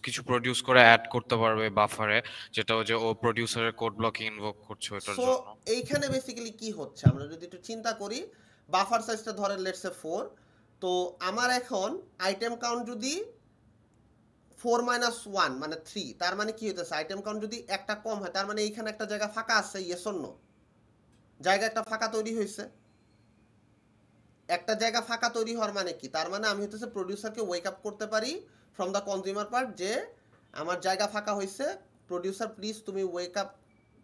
S2: কিছু প্রডিউস করে অ্যাড করতে পারবে বাফারে, যেটা ওই যে ও প্রডিউসারের কোড ব্লকে ইনভোক করছে ওটার
S1: সো
S2: জন্য।
S1: এইখানে বেসিক্যালি কি হচ্ছে, আমরা যদি একটু চিন্তা করি, বাফার সাইজটা ধরেন লেটস সে 4, তো আমার এখন আইটেম কাউন্ট যদি 4 - 1 মানে 3, তার মানে কি হইতেছে, আইটেম কাউন্ট যদি একটা কম হয় তার মানে এইখানে একটা জায়গা ফাঁকা আছে, ইয়েস অর নো? জায়গা একটা ফাঁকা তৈরি হয়েছে। একটা জায়গা ফাঁকা তৈরি হওয়ার মানে কি, তার মানে আমি হচ্ছে প্রডিউসারকে ওয়েক আপ করতে পারি ফ্রম দ্য কনজিউমার পার্ট যে আমার জায়গা ফাঁকা হয়েছে, প্রডিউসার প্লিজ তুমি ওয়েক আপ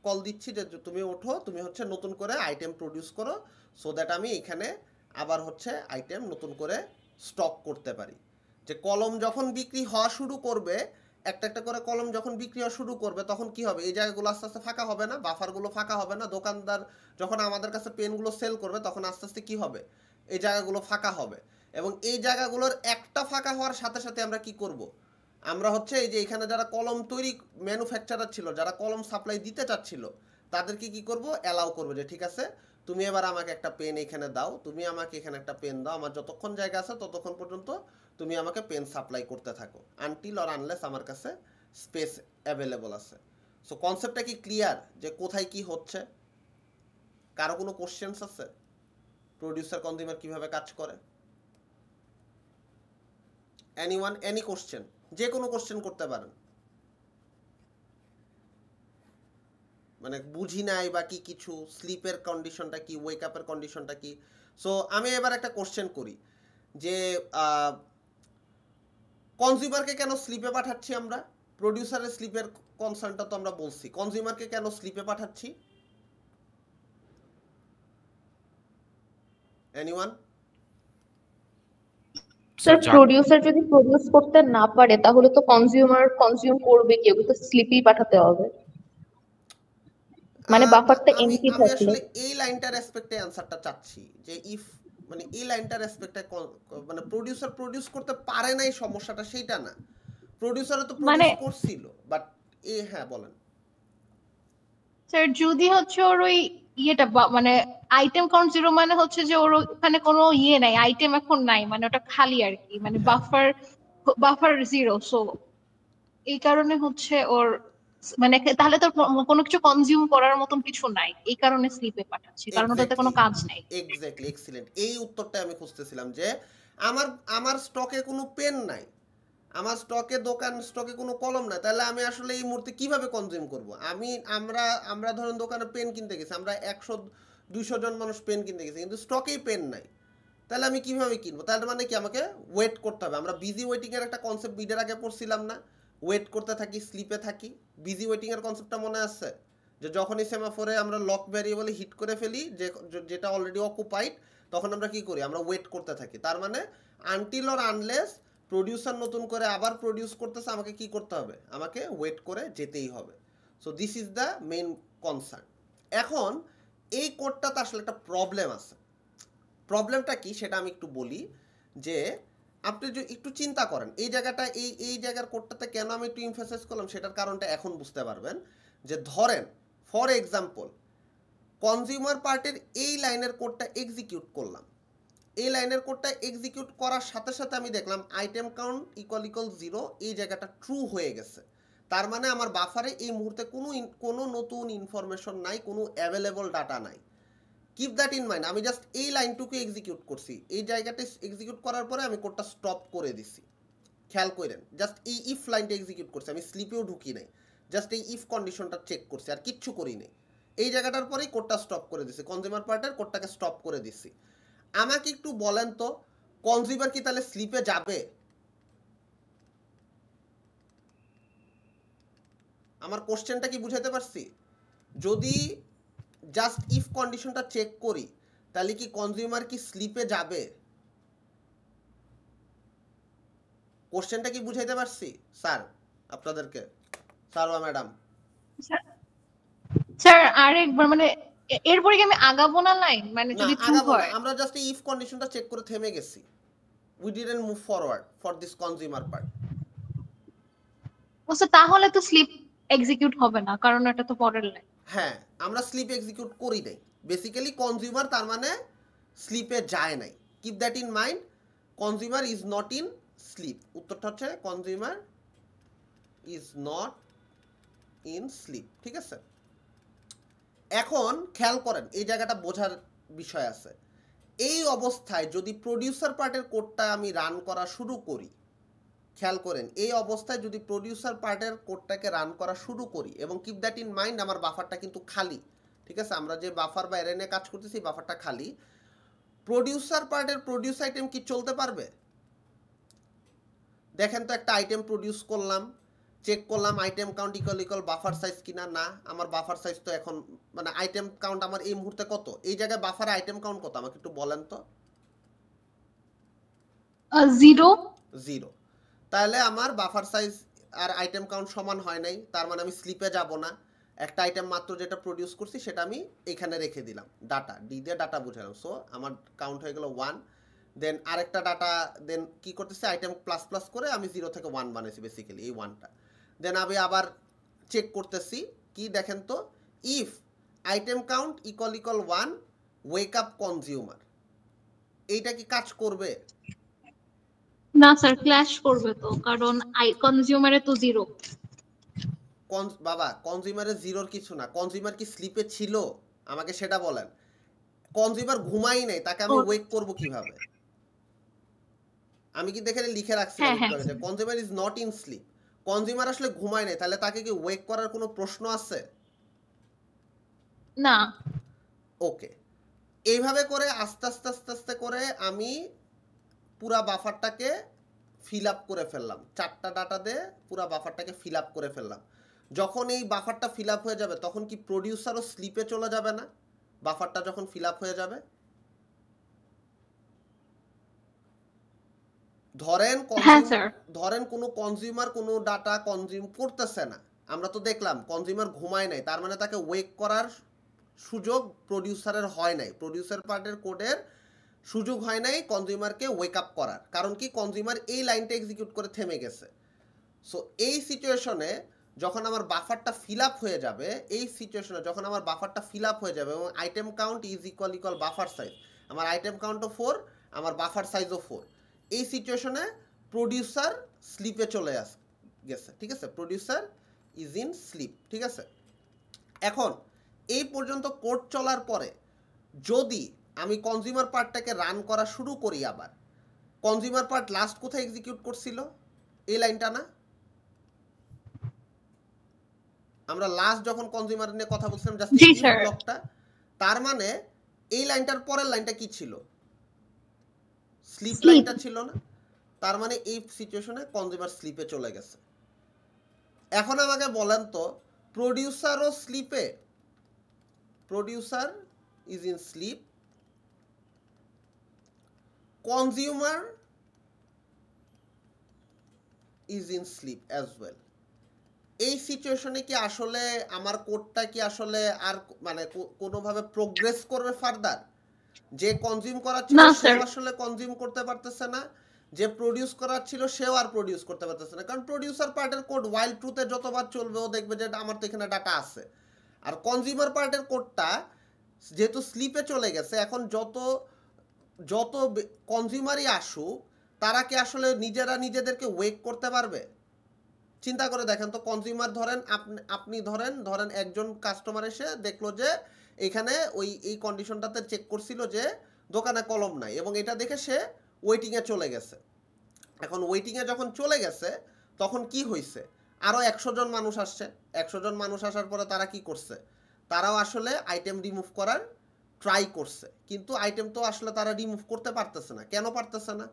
S1: কল দিচ্ছি যে তুমি ওঠো, তুমি হচ্ছে নতুন করে আইটেম প্রডিউস করো, সো দ্যাট আমি এখানে আবার হচ্ছে আইটেম নতুন করে স্টক করতে পারি। যে কলম যখন বিক্রি হওয়া শুরু করবে, একটা একটা করে কলম যখন বিক্রি হওয়া শুরু করবে, তখন কি হবে, এই জায়গাগুলো আস্তে আস্তে ফাঁকা হবে না, বাফারগুলো ফাঁকা হবে না, দোকানদার যখন আমাদের কাছে পেনগুলো সেল করবে তখন আস্তে আস্তে কি হবে, এই জায়গাগুলো ফাঁকা হবে। এবং এই জায়গাগুলোর একটা ফাঁকা হওয়ার সাথে সাথে আমরা কি করব, আমরা হচ্ছে এই যে এখানে যারা কলম তৈরি ম্যানুফ্যাকচারার ছিল, যারা কলম সাপ্লাই দিতে চাচ্ছিল, তাদেরকে কি করব, অ্যালাউ করবো যে ঠিক আছে তুমি এবার আমাকে একটা পেন এখানে দাও, তুমি আমাকে এখানে একটা পেন দাও, আমার যতক্ষণ জায়গা আছে ততক্ষণ পর্যন্ত তুমি আমাকে পেন সাপ্লাই করতে থাকো, আনটিল অর আনলেস আমার কাছে স্পেস অ্যাভেলেবল আছে। সো কনসেপ্টটা কি ক্লিয়ার যে কোথায় কি হচ্ছে? কারো কোনো কোশ্চেন্স আছে প্রোডিউসার কনজিউমার কিভাবে কাজ করে? এনিওয়ান, এনি কোশ্চেন, যে কোনো কোশ্চেন করতে পারেন, মানে বুঝি নাই বা কি কিছু, স্লিপের কন্ডিশনটা কি, ওয়েক আপের কন্ডিশনটা কি। সো আমি এবার একটা কোশ্চেন করি যে কনজিউমারকে কেন স্লিপে পাঠাচ্ছি আমরা? প্রোডিউসারের স্লিপের কনসার্নটা তো আমরা বলছি, কনজিউমারকে কেন স্লিপে পাঠাচ্ছি? এনিওয়ান?
S4: স্যার প্রোডিউসার যদি প্রডিউস করতে না পারে তাহলে তো কনজিউমার কনজিউম করবে কি, ওকে তো স্লিপই পাঠাতে হবে, মানে বাফারটা
S1: আমি
S4: এমটি
S1: আমি
S4: থাকলে।
S1: আসলে এই লাইনটার রেসপেক্টে অ্যানসারটা চাচ্ছি যে ইফ, মানে এই লাইনটার রেসপেক্টে মানে প্রোডিউসার প্রডিউস করতে পারে নাই সমস্যাটা সেইটা না, প্রোডিউসারও তো
S3: মানে
S1: প্রডিউস করছিল, বাট হ্যাঁ বলেন।
S3: স্যার যদি হচ্ছে ওর ওই ইয়েটা মানে আইটেম কাউন্ট 0 মানে হচ্ছে যে ওর ওখানে কোনো ইয়ে নাই, আইটেম এখন নাই, মানে ওটা খালি আর কি, মানে
S1: হ্যাঁ।
S3: বাফার 0। সো এই কারণে হচ্ছে ওর মানে তাহলে তো কোনো কিছু কনজিউম করার মতন কিছু নাই, এই কারণে স্লিপে পাঠাচ্ছি, কারণ ওটাতে কোনো কাজ নাই।
S1: এক্স্যাক্টলি, এক্সিলেন্ট, এই উত্তরটা আমি খুঁজতেছিলাম যে আমার আমার স্টকে কোনো পেন নাই, আমার স্টকে দোকান স্টকে কোনো কলম নাই, তাহলে আমি আসলে এই মুহূর্তে কিভাবে কনজিউম করব? আমরা আমরা ধরেন দোকানে পেন কিনতে গেছি, আমরা 100-200 জন মানুষ পেন কিনতে গেছি, কিন্তু স্টকেই পেন নাই, তাহলে আমি কিভাবে কিনবো? তাহলে মানে কি আমাকে ওয়েট করতে হবে। আমরা বিজি ওয়েটিং এর একটা কনসেপ্ট বিডের আগে পড়ছিলাম না, ওয়েট করতে থাকি, স্লিপে থাকি। বিজি ওয়েটিং এর কনসেপ্টটা মনে আছে যে যখনই সেমাফোরে আমরা লক ভ্যারিয়েবলে হিট করে ফেলি, যেটা অলরেডি অকুপাইড, তখন আমরা কি করি, আমরা ওয়েট করতে থাকি। তার মানে আনটিল অর আনলেস প্রডিউসার নতুন করে আবার প্রডিউস করতেছে, আমাকে কি করতে হবে, আমাকে ওয়েট করে যেতেই হবে। So this is the main concern. এখন এই কোডটাতে আসলে একটা প্রবলেম আছে। প্রবলেমটা কি সেটা আমি একটু বলি যে আপনি যদি একটু চিন্তা করেন এই জায়গাটা, এই জায়গার কোডটাতে কেন আমি একটু ইমফাসাইজ করলাম সেটার কারণটা এখন বুঝতে পারবেন। যে ধরেন ফর এক্সাম্পল কনজিউমার পার্টের এই লাইনের কোডটা এক্সিকিউট করলাম, এই লাইনের কোডটা এক্সিকিউট করার সাথে সাথে আমি দেখলাম আইটেম কাউন্ট ইকুয়াল 0, এই জায়গাটা ট্রু হয়ে গেছে। তার মানে আমার বাফারে এই মুহূর্তে কোনো নতুন ইনফরমেশন নাই, কোনো অ্যাভেলেবল ডাটা নাই। কিপ দ্যাট ইন মাইন্ড, আমি জাস্ট এই লাইনটুকু এক্সিকিউট করছি, এই জায়গাটা এক্সিকিউট করার পরে আমি কোডটা স্টপ করে দিছি। খেয়াল করেন, জাস্ট এই ইফ লাইনটা এক্সিকিউট করছি, আমি স্লিপেও ঢুকি নাই, জাস্ট এই ইফ কন্ডিশনটা চেক করছি, আর কিচ্ছু করি নাই। এই জায়গাটার পরেই কোডটা স্টপ করে দিছি, কনজিউমার পার্টের কোডটাকে স্টপ করে দিছি। আমাকে একটু বলেন তো কনজিউমার কি তাহলে স্লিপে যাবে? আমার কোশ্চেনটা কি বুঝাতে পারছি? যদি জাস্ট ইফ কন্ডিশনটা চেক করি তাহলে কি কনজিউমার কি স্লিপে যাবে? কোশ্চেনটা কি বুঝাইতে পারছি স্যার আপনাদেরকে, স্যার বা ম্যাডাম?
S3: স্যার আরেকবার মানে এরপরে কি আমি আগাবো না লাইন, মানে
S1: না
S3: যদি ট্রু
S1: আগাবো না,
S3: হয়?
S1: আমরা জাস্ট এই ইফ কন্ডিশনটা চেক করে থেমে গেছি। We didn't move forward for this consumer part.
S3: ও স্যার তাহলে তো স্লিপ এক্সিকিউট হবে না, কারণ এটা তো পরের লাইন।
S1: হ্যাঁ, আমরা স্লিপ এক্সিকিউট করি নাই, বেসিক্যালি কনজিউমার তার মানে স্লিপে যায় নাই। Keep that in mind, consumer is not in sleep. উত্তরটা হচ্ছে consumer is not in sleep, ঠিক আছে? এখন খেয়াল করেন এই জায়গাটা বোঝার বিষয় আছে। এই অবস্থায় যদি প্রডিউসার পার্টের কোডটা আমি রান করা শুরু করি, খেয়াল করেন এই অবস্থায় যদি প্রডিউসার পার্টের কোডটাকে রান করা শুরু করি, এবং কিপ দ্যাট ইন মাইন্ড আমার বাফারটা কিন্তু খালি, ঠিক আছে? আমরা যে বাফার বা অ্যারে নিয়ে কাজ করতেছি বাফারটা খালি। প্রডিউসার পার্টের প্রডিউস আইটেম কি চলতে পারবে? দেখেন তো, একটা আইটেম প্রডিউস করলাম, চেক করলাম item count equal buffer size কিনা, না আমার বাফার সাইজ তো এখন মানে আইটেম কাউন্ট আমার এই মুহূর্তে কত, এই জায়গায় বাফারে আইটেম কাউন্ট কত আমাকে একটু বলেন তো।
S3: 0।
S1: 0। তাহলে আমার বাফার সাইজ আর আইটেম কাউন্ট সমান হয় নাই, তার মানে আমি স্লিপে যাব না। একটা আইটেম মাত্র যেটা প্রডিউস করছি সেটা আমি এখানে রেখে দিলাম, ডাটা ডি দিয়ে ডাটা বুঝালাম। সো আমার কাউন্ট হয়ে গেল 1। দেন আরেকটা ডাটা দেন কি করতেছে, আইটেম প্লাস প্লাস করে আমি 0 থেকে 1 বানাইছি বেসিক্যালি এই 1টা। দেন আমি আবার চেক করতেছি কি দেখেন তো, if item count equal 1 wake up consumer, এইটা কি কাজ করবে?
S3: না স্যার, ক্ল্যাশ করবে তো, কারণ কনজিউমারে তো 0।
S1: বাবা কনজিউমারের 0-র কিছু না, কনজিউমার কি স্লিপে ছিল আমাকে সেটা বলেন। কনজিউমার ঘুমাই নাই, তাকে আমি ওয়েক করব কিভাবে? আমি কি দেখে লিখে রাখছিলাম
S3: হ্যাঁ,
S1: একটু
S3: হ্যাঁ।
S1: আগে যে consumer is not in sleep. Consumer আসলে ঘুমায় নাই, তাহলে তাকে কি ওয়েক করার কোনো প্রশ্ন আছে?
S3: না।
S1: ওকে, এইভাবে করে আস্তে আস্তে আস্তে আস্তে করে আমি পুরা বাফারটাকে ফিল আপ করে ফেললাম, 4টা ডাটা দিয়ে পুরা বাফারটাকে ফিল আপ করে ফেললাম। যখন এই বাফারটা ফিল আপ হয়ে যাবে তখন কি প্রডিউসারও স্লিপে চলে যাবে না? বাফারটা যখন ফিল আপ হয়ে যাবে, ধরেন
S3: হ্যাঁ স্যার।
S1: ধরেন কোনো কনজিউমার কোনো ডাটা কনজিউম করতেছে না, আমরা তো দেখলাম কনজিউমার ঘুমায় নাই, তার মানে তাকে ওয়েক করার সুযোগ প্রডিউসারের হয় নাই, প্রডিউসার পার্টের কোডের সুযোগ হয় নাই কনজিউমারকে ওয়েক আপ করার। কারণ কি, কনজিউমার এই লাইনটা এক্সিকিউট করে থেমে গেছে। সো এই সিচুয়েশনে যখন আমার বাফারটা ফিল আপ হয়ে যাবে, এই সিচুয়েশনে যখন আমার বাফারটা ফিল আপ হয়ে যাবে এবং item count is equal buffer size, আমার আইটেম কাউন্টও 4, আমার বাফার সাইজও 4, এই সিচুয়েশনে প্রডিউসার স্লিপে চলে গেছে। ঠিক আছে, প্রডিউসার ইজ ইন স্লিপ। ঠিক আছে, এখন এই পর্যন্ত কোড চলার পরে যদি আমি কনজিউমার পার্টটাকে রান করা শুরু করি, আবার কনজিউমার পার্ট লাস্ট কোথায় এক্সিকিউট করছিল? এই লাইনটা না? আমরা লাস্ট যখন কনজিউমার নিয়ে কথা বলছিলাম জাস্ট
S3: জি
S1: এই
S3: স্যার।
S1: ব্লকটা, তার মানে এই লাইনটার পরের লাইনটা কি ছিল? Sleep
S3: Sleep।
S1: লাইনটা ছিল না? তার মানে এই সিচুয়েশনে কনজিউমার স্লিপে চলে গেছে। এখন আমাকে বলেন তো, প্রডিউসারও স্লিপে, producer is in sleep, consumer is in sleep as well. এই সিচুয়েশনে কি আসলে আমার কোডটা কি আসলে আর মানে কোনোভাবে প্রোগ্রেস করবে ফার্দার? যে কনজিউম করার ছিল
S3: না
S1: সেও
S3: স্যার।
S1: আসলে কনজিউম করতে পারতেছে না, যে প্রডিউস করার ছিল সেও আর প্রডিউস করতে পারতেছে না, কারণ প্রডিউসার পার্টের কোড ওয়াইল ট্রুথে যতবার চলবে ও দেখবে যে আমার তো এখানে ডাটা আছে। আর কনজিউমার পার্টের কোডটা যেহেতু স্লিপে চলে গেছে, এখন যত যত কনজিউমারই আসুক তারা কি আসলে নিজেরা নিজেদেরকে ওয়েক করতে পারবে? চিন্তা করে দেখেন তো, কনজিউমার ধরেন আপনি ধরেন একজন কাস্টমার এসে দেখলো যে এখানে এই কন্ডিশনটাতে চেক করছিল যে দোকানে কলম নাই, এবং এটা দেখে সে ওয়েটিংয়ে চলে গেছে। এখন ওয়েটিংয়ে যখন চলে গেছে তখন কি হয়েছে, আরও 100 জন মানুষ আসছে। 100 জন মানুষ আসার পরে তারা কি করছে, তারাও আসলে আইটেম রিমুভ করার ট্রাই করছে, কিন্তু আইটেম তো আসলে তারা রিমুভ করতে পারতেছে না। কেন পারতেছে না?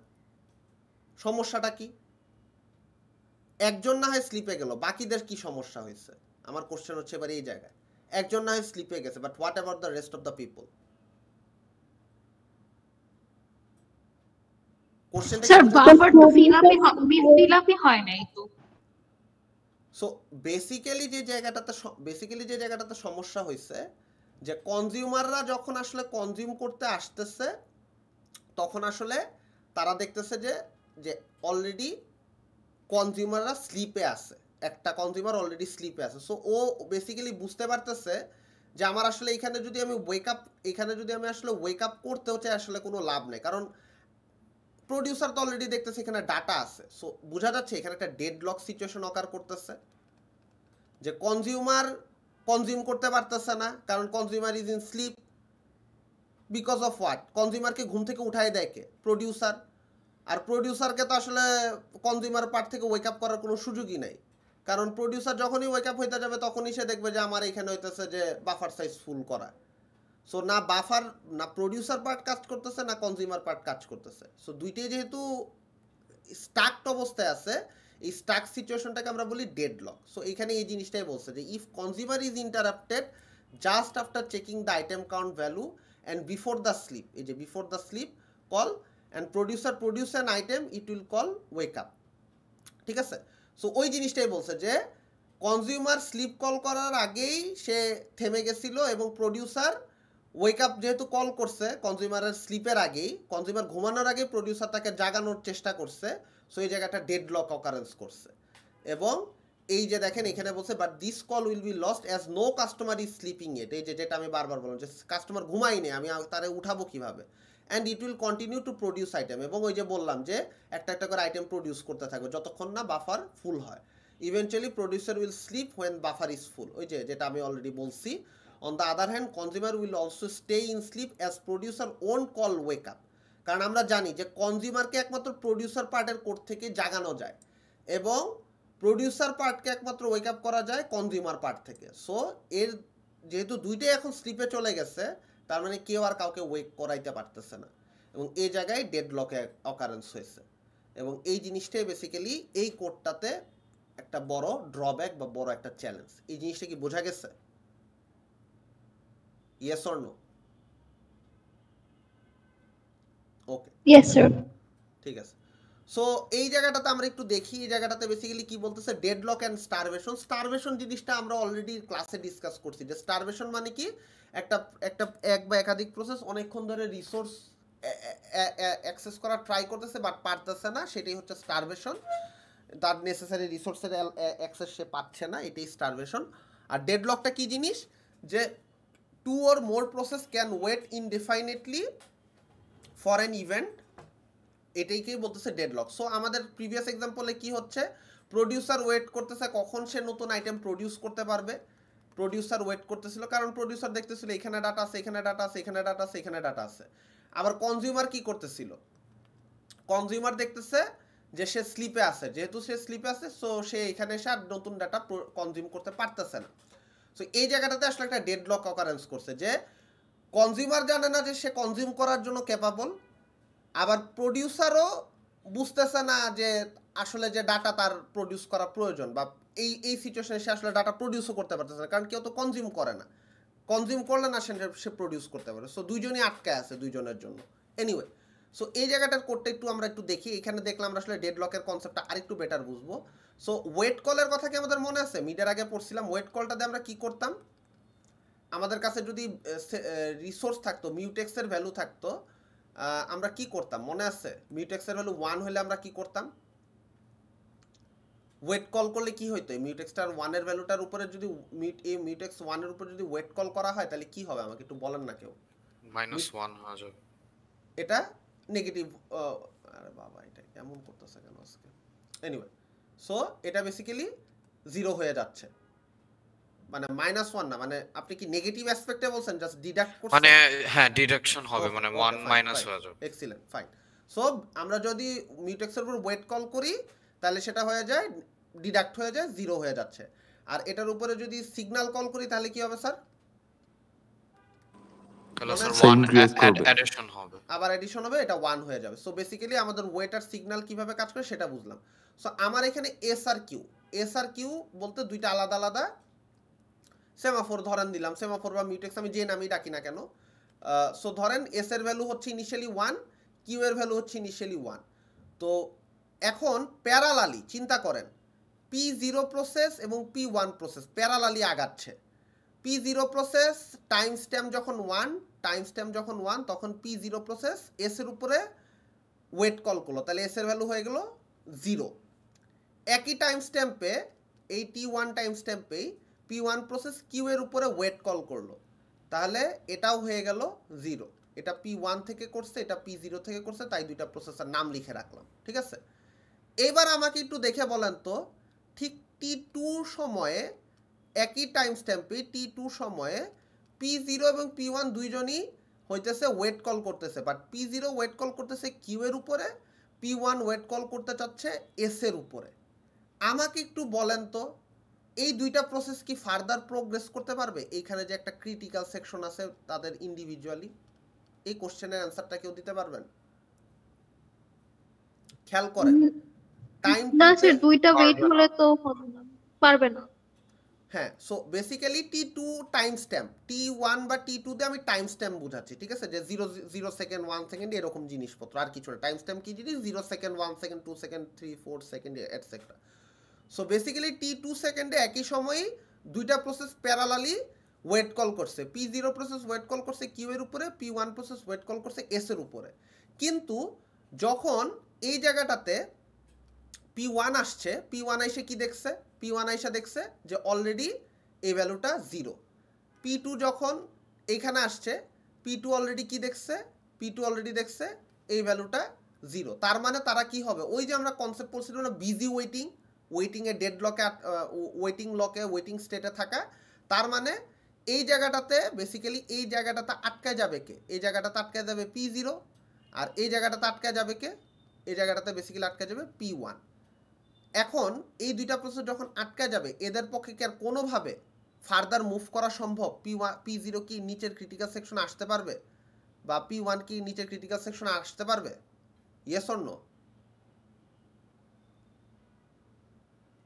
S1: সমস্যাটা কি? একজন না হয় স্লিপে গেল, বাকিদের কি সমস্যা হয়েছে? আমার কোশ্চেন হচ্ছে এবার এই জায়গায়, একজন না হয় স্লিপে গেছে, but what about the rest of the people? কোশ্চেনটা
S3: স্যার
S1: কি?
S3: বাফার তো ফিল আপই হয় নাই তো।
S1: সো বেসিক্যালি যে জায়গাটাতে সমস্যা হয়েছে, যে কনজিউমাররা যখন আসলে কনজিউম করতে আসতেছে তখন আসলে তারা দেখতেছে যে অলরেডি কনজিউমাররা স্লিপে আছে, একটা কনজিউমার অলরেডি স্লিপে আছে। সো ও বেসিক্যালি বুঝতে পারতেছে যে আমার আসলে এখানে যদি আমি আসলে ওয়েক আপ করতেও চাই আসলে কোনো লাভ নেই, কারণ প্রডিউসার তো অলরেডি দেখতেছে এখানে ডাটা আছে। সো বোঝা যাচ্ছে এখানে একটা ডেডলক সিচুয়েশন অকার করতেছে, যে কনজিউমার কনজিউম করতে পারতেছে না, কারণ consumer is in sleep. Because of what? কনজিউমারকে ঘুম থেকে উঠাই দেয় কে? প্রডিউসার। আর প্রডিউসারকে তো আসলে কনজিউমার পার্ট থেকে ওয়েক আপ করার কোনো সুযোগই নাই, কারণ প্রডিউসার যখনই ওয়েক আপ হইতে যাবে তখনই সে দেখবে যে আমার এখানে হইতেছে যে বাফার সাইজ ফুল করা। সো না বাফার না প্রডিউসার পার্ট কাজ করতেছে না কনজিউমার পার্ট কাজ করতেছে। সো দুইটাই যেহেতু স্টাকড অবস্থায় আছে, এই স্টাক সিচুয়েশনটাকে আমরা বলি ডেডলক। সো এখানে এই জিনিসটাই বলছে যে if consumer is interrupted just after checking the item count value and before the sleep, এই যে before the sleep call and producer produce an item it will call wake up. ঠিক আছে, সো ওই জিনিসটাই বলছে যে কনজিউমার স্লিপ কল করার আগেই সে থেমে গেছিল এবং প্রডিউসার ওয়েক আপ যেহেতু কল করছে কনজিউমারের স্লিপের আগেই, কনজিউমার ঘুমানোর আগে প্রডিউসার তাকে জাগানোর চেষ্টা করছে। সো এই জায়গাটা ডেডলক অকারেন্স করছে। এবং এই যে দেখেন এখানে বলছে but this call will be lost as no customer is sleeping it, এই যে যেটা আমি বারবার বললাম যে কাস্টমার ঘুমাইনি, আমি তারে উঠাবো কিভাবে, and it will continue to produce item, এবং ওই যে বললাম যে একটা একটা করে আইটেম প্রডিউস করতে থাকবে যতক্ষণ না বাফার ফুল হয়। Eventually producer will sleep when buffer is full, ওই যে যেটা আমি অলরেডি বলছি। On the other hand consumer will also stay in sleep as producer won't call wake up, কারণ আমরা জানি যে কনজিউমারকে একমাত্র প্রডিউসার পার্টের কোড থেকে জাগানো যায় এবং প্রডিউসার পার্টকে একমাত্র ওয়েক আপ করা যায় কনজিউমার পার্ট থেকে। সো এর যেহেতু দুইটাই এখন স্লিপে চলে গেছে, তার মানে কেউ আর কাউকে ওয়েক করাইতে পারতেছে না, এবং এই জায়গায় ডেডলকে অকারেন্স হয়েছে। এবং এই জিনিসটাই বেসিক্যালি এই কোডটাতে একটা বড় ড্রব্যাক বা বড় একটা চ্যালেঞ্জ। এই জিনিসটা কি বোঝা গেছে? Yes or no? Okay,
S3: yes sir.
S1: ঠিক আছে। সো এই জায়গাটাতে আমরা একটু দেখি, এই জায়গাটাতে বেসিক্যালি কি বলতেছে, ডেডলক অ্যান্ড স্টারভেশন। স্টারভেশন জিনিসটা আমরা অলরেডি ক্লাসে ডিসকাস করছি যে স্টারভেশন মানে কি, একটা একটা এক বা একাধিক প্রসেস অনেকক্ষণ ধরে রিসোর্স অ্যাক্সেস করার ট্রাই করতেছে বাট পারতেছে না, সেটাই হচ্ছে স্টারভেশন। তার নেসেসারি রিসোর্সের অ্যাক্সেস সে পাচ্ছে না, এটাই স্টারভেশন। আর ডেডলকটা কি জিনিস, যে two or more process can wait indefinitely for an event, এটাইকেই বলতেছে ডেডলক। সো আমাদের প্রিভিয়াস এক্সাম্পলে কি হচ্ছে, প্রডিউসার ওয়েট করতেছে কখন সে নতুন আইটেম প্রডিউস করতে পারবে। প্রডিউসার ওয়েট করতেছিল কারণ প্রডিউসার দেখতেছিল এখানে ডাটা আছে, এখানে ডাটা আছে, এখানে ডাটা আছে, এখানে ডাটা আছে। আবার কনজিউমার কি করতেছিল, কনজিউমার দেখতেছে যে সে স্লিপে আছে, যেহেতু সে স্লিপে আছে সো সে এখানে এসে আর নতুন ডাটা কনজিউম করতে পারতেছে না। সো এই জায়গাটাতে আসলে একটা ডেডলক অকারেন্স করছে যে কনজিউমার জানে না যে সে কনজিউম করার জন্য ক্যাপাবল, আবার প্রডিউসারও বুঝতেছে না যে আসলে যে ডাটা তার প্রডিউস করা প্রয়োজন, বা এই সিচুয়েশনে সে আসলে ডাটা প্রডিউসও করতে পারতেছে না কারণ কেউ তো কনজিউম করে না, কনজিউম করলে না সে প্রডিউস করতে পারে। সো দুইজনই আটকায় আছে দুইজনের জন্য। এনিওয়ে, সো এই জায়গাটার কোডটা আমরা একটু দেখি। এখানে দেখলাম আমরা আসলে ডেডলকের কনসেপ্টটা আরেকটু বেটার বুঝবো। সো ওয়েট কলের কথা কি আমাদের মনে আছে? মিডের আগে পড়ছিলাম ওয়েট কলটাতে আমরা কি করতাম, আমাদের কাছে যদি রিসোর্স থাকতো, মিউটেক্সের ভ্যালু থাকতো, আমরা কি করতাম মনে আছে? মিউটেক্সের ভ্যালু 1 হলে আমরা কি করতাম, ওয়েট কল করলে কি হইতো, মিউটেক্সটার 1 এর ভ্যালুটার উপরে যদি মিউটেক্স 1 এর উপরে যদি ওয়েট কল করা হয় তাহলে কি হবে আমাকে একটু বলেন না কেউ।
S2: -1 হয়ে যাবে।
S1: এটা নেগেটিভ, আরে বাবা এটা কেমন করতেছে কেন আজকে। এনিওয়ে, সো এটা বেসিক্যালি 0 হয়ে যাচ্ছে, মানে -1 না, মানে আপনি কি নেগেটিভ অ্যাসপেক্টে বলছেন, জাস্ট ডিডাক্ট করছেন?
S2: মানে হ্যাঁ ডিডাকশন হবে, মানে 1 মাইনাস হয়ে যাবে।
S1: Excellent, fine. সো আমরা যদি মিউটেক্সের উপর ওয়েট কল করি তাহলে সেটা হয়ে যায় ডিডাক্ট হয়ে যায়, 0 হয়ে যাচ্ছে। আর এটার উপরে যদি সিগন্যাল কল করি তাহলে কি হবে স্যার?
S2: তাহলে স্যার
S5: Same
S2: 1
S5: create করবে।
S2: অ্যাডিশন হবে।
S1: আবার এডিশন হবে, এটা 1 হয়ে যাবে। সো বেসিক্যালি আমাদের ওয়েট আর সিগন্যাল কিভাবে কাজ করে সেটা বুঝলাম। সো আমার এখানে এস আর কিউ বলতে দুইটা আলাদা আলাদা সেমাফোর ধরেন দিলাম, সেমাফোর বা মিউটেক্স আমি যে নামই ডাকি না কেন। সো ধরেন এস এর ভ্যালু হচ্ছে ইনিশিয়ালি 1, কিউ এর ভ্যালু হচ্ছে ইনিশিয়ালি 1। তো এখন প্যারালালি চিন্তা করেন, P0 প্রসেস এবং P1 প্রসেস প্যারালালি আগাচ্ছে। P0 প্রসেস টাইম স্ট্যাম্প যখন 1 তখন P0 প্রসেস এস এর উপরে ওয়েট কল করলো, তাহলে এস এর ভ্যালু হয়ে গেল 0। একই টাইম স্ট্যাম্পে এই T1 time স্ট্যাম্পেই P1 process Q এর উপরে ওয়েট কল করলো, তাহলে এটাও হয়ে গেল 0। এটা P1 থেকে করছে, এটা P0 থেকে করছে, তাই দুইটা প্রসেসের নাম লিখে রাখলাম, ঠিক আছে। এবার আমাকে একটু দেখে বলেন তো, ঠিক T2 সময়ে একই টাইম স্ট্যাম্পে T2 সময়ে P0 এবং P1 দুইজনই হইতেছে ওয়েট কল করতেছে, বাট P0 ওয়েট কল করতেছে কিউ এর উপরে, P1 ওয়েট কল করতে চাচ্ছে এস এর উপরে। আমাকে একটু বলেন তো এই দুইটা প্রসেস কি ফার্দার প্রোগ্রেস করতে পারবে? এইখানে যে একটা ক্রিটিক্যাল সেকশন আছে তাদের ইন্ডিভিজুয়ালি, এই কোশ্চেনের অ্যান্সারটা কেউ দিতে পারবেন? খেয়াল করেন টাইম
S3: না স্যার, দুইটা ওয়েট হলে তো হবে না, পারবে না।
S1: হ্যাঁ, so basically T2 time stamp, T1 বা T2 তে আমি টাইম স্ট্যাম্প বুঝাচ্ছি, ঠিক আছে, যে 0 সেকেন্ড 1 সেকেন্ড এরকম জিনিসপত্র, আর কিছু না। টাইম স্ট্যাম্প কি জিনিস? 0 second 1 second 2 second 3 4 second etcetera. So basically T2 সেকেন্ডে একই সময়ে দুইটা প্রসেস প্যারালালি ওয়েট কল করছে। P0 প্রসেস ওয়েট কল করছে Q এর উপরে, P1 প্রসেস ওয়েট কল করছে S এর উপরে। কিন্তু যখন এই জায়গাটাতে P1 আসছে, P1 এসে কি দেখছে? P1 এসে দেখছে যে অলরেডি এই ভ্যালুটা 0। P2 যখন এইখানে আসছে, P2 অলরেডি কি দেখছে? P2 অলরেডি দেখছে এই ভ্যালুটা 0। তার মানে তারা কি হবে? ওই যে আমরা কনসেপ্ট পড়ছিলাম না, বিজি ওয়েটিং, ওয়েটিংয়ে ডেড লকে, ওয়েটিং স্টেটে থাকা। তার মানে এই জায়গাটাতে বেসিক্যালি এই জায়গাটাতে আটকায় যাবে কে? এই জায়গাটাতে আটকায় যাবে P0, আর এই জায়গাটাতে আটকায় যাবে কে? এই জায়গাটাতে বেসিক্যালি আটকায় যাবে P1। এখন এই দুইটা প্রসেস যখন আটকায় যাবে, এদের পক্ষে কি আর কোনোভাবে ফার্দার মুভ করা সম্ভব? P0 কি নিচের ক্রিটিক্যাল সেকশনে আসতে পারবে? বা P1 কি নিচের ক্রিটিক্যাল সেকশনে আসতে পারবে? Yes or no?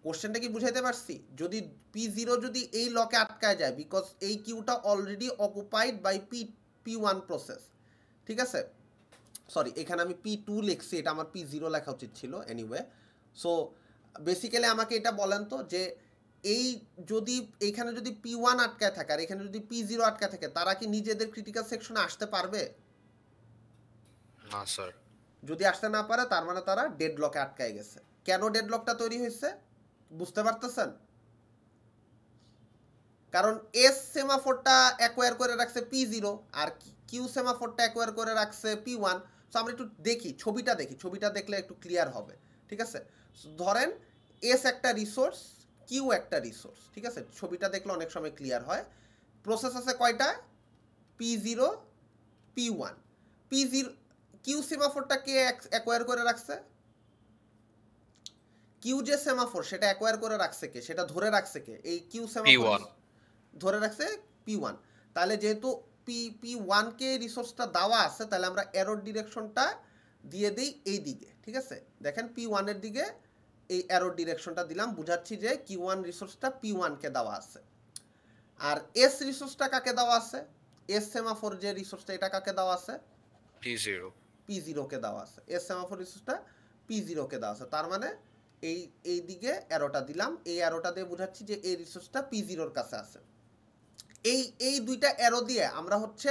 S1: কোশ্চেনটা কি বুঝাইতে পারছি? যদি P0 যদি এই লকে আটকায় যায়, বিকজ এই কিউটা already occupied by P1 process, ঠিক আছে? সরি, এখানে আমি P2 লিখছি, এটা আমার P0 লেখা উচিত ছিল। এনিওয়ে, সো বেসিক্যালি আমাকে এটা বলেন তো যে এই যদি এইখানে যদি P1 আটকায় থাকে আর এখানে যদি P0 আটকায় থাকে, তারা কি নিজেদের ক্রিটিক্যাল সেকশনে আসতে পারবে?
S2: না স্যার।
S1: যদি আসতে না পারে তার মানে তারা ডেডলকে আটকায় গেছে। কেন ডেডলকটা তৈরি হয়েছে বুঝতে পারতেছেন? কারণ এস সেমাফোরটা অ্যাকোয়ার করে রাখছে P0 আর কিউ সেমাফোরটা অ্যাকোয়ার করে রাখছে P1। সো আমরা একটু দেখি, ছবিটা দেখি, ছবিটা দেখলে একটু ক্লিয়ার হবে, ঠিক আছে? ধরেন এস একটা রিসোর্স, কিউ একটা রিসোর্স, ঠিক আছে? ছবিটা দেখলে অনেক সময় ক্লিয়ার হয়। প্রসেস আছে কয়টা? P0 P1। P0 কিউ সেমাফোরটা কে অ্যাকোয়ার করে রাখছে? কিউ যে সেমাফোর সেটা অ্যাকোয়ার করে রাখছে কে? সেটা ধরে রাখছে কে? এই কিউ সেমাফোর
S2: P1
S1: ধরে রাখছে P1। তাহলে যেহেতু P1 কে রিসোর্সটা দেওয়া আছে, তাহলে আমরা অ্যারোর ডিরেকশনটা দিয়ে দিই এই দিকে, ঠিক আছে? দেখেন P1 এর দিকে এই অ্যারোর ডিরেকশনটা দিলাম, বুঝাচ্ছি যে Q1 রিসোর্সটা P1 কে দেওয়া আছে। আর এস রিসোর্সটা কাকে দেওয়া আছে? এস সেমাফোর যে রিসোর্সটা, এটা কাকে দেওয়া আছে?
S2: P0
S1: P0 কে দেওয়া আছে। এস সেমাফোর রিসোর্সটা P0 কে দেওয়া আছে। তার মানে এই দিকে অ্যারোটা দিলাম, এই অ্যারোটা দিয়ে বুঝাচ্ছি যে এই রিসোর্সটা P0 এর কাছে আছে। এই দুইটা অ্যারো দিয়ে আমরা হচ্ছে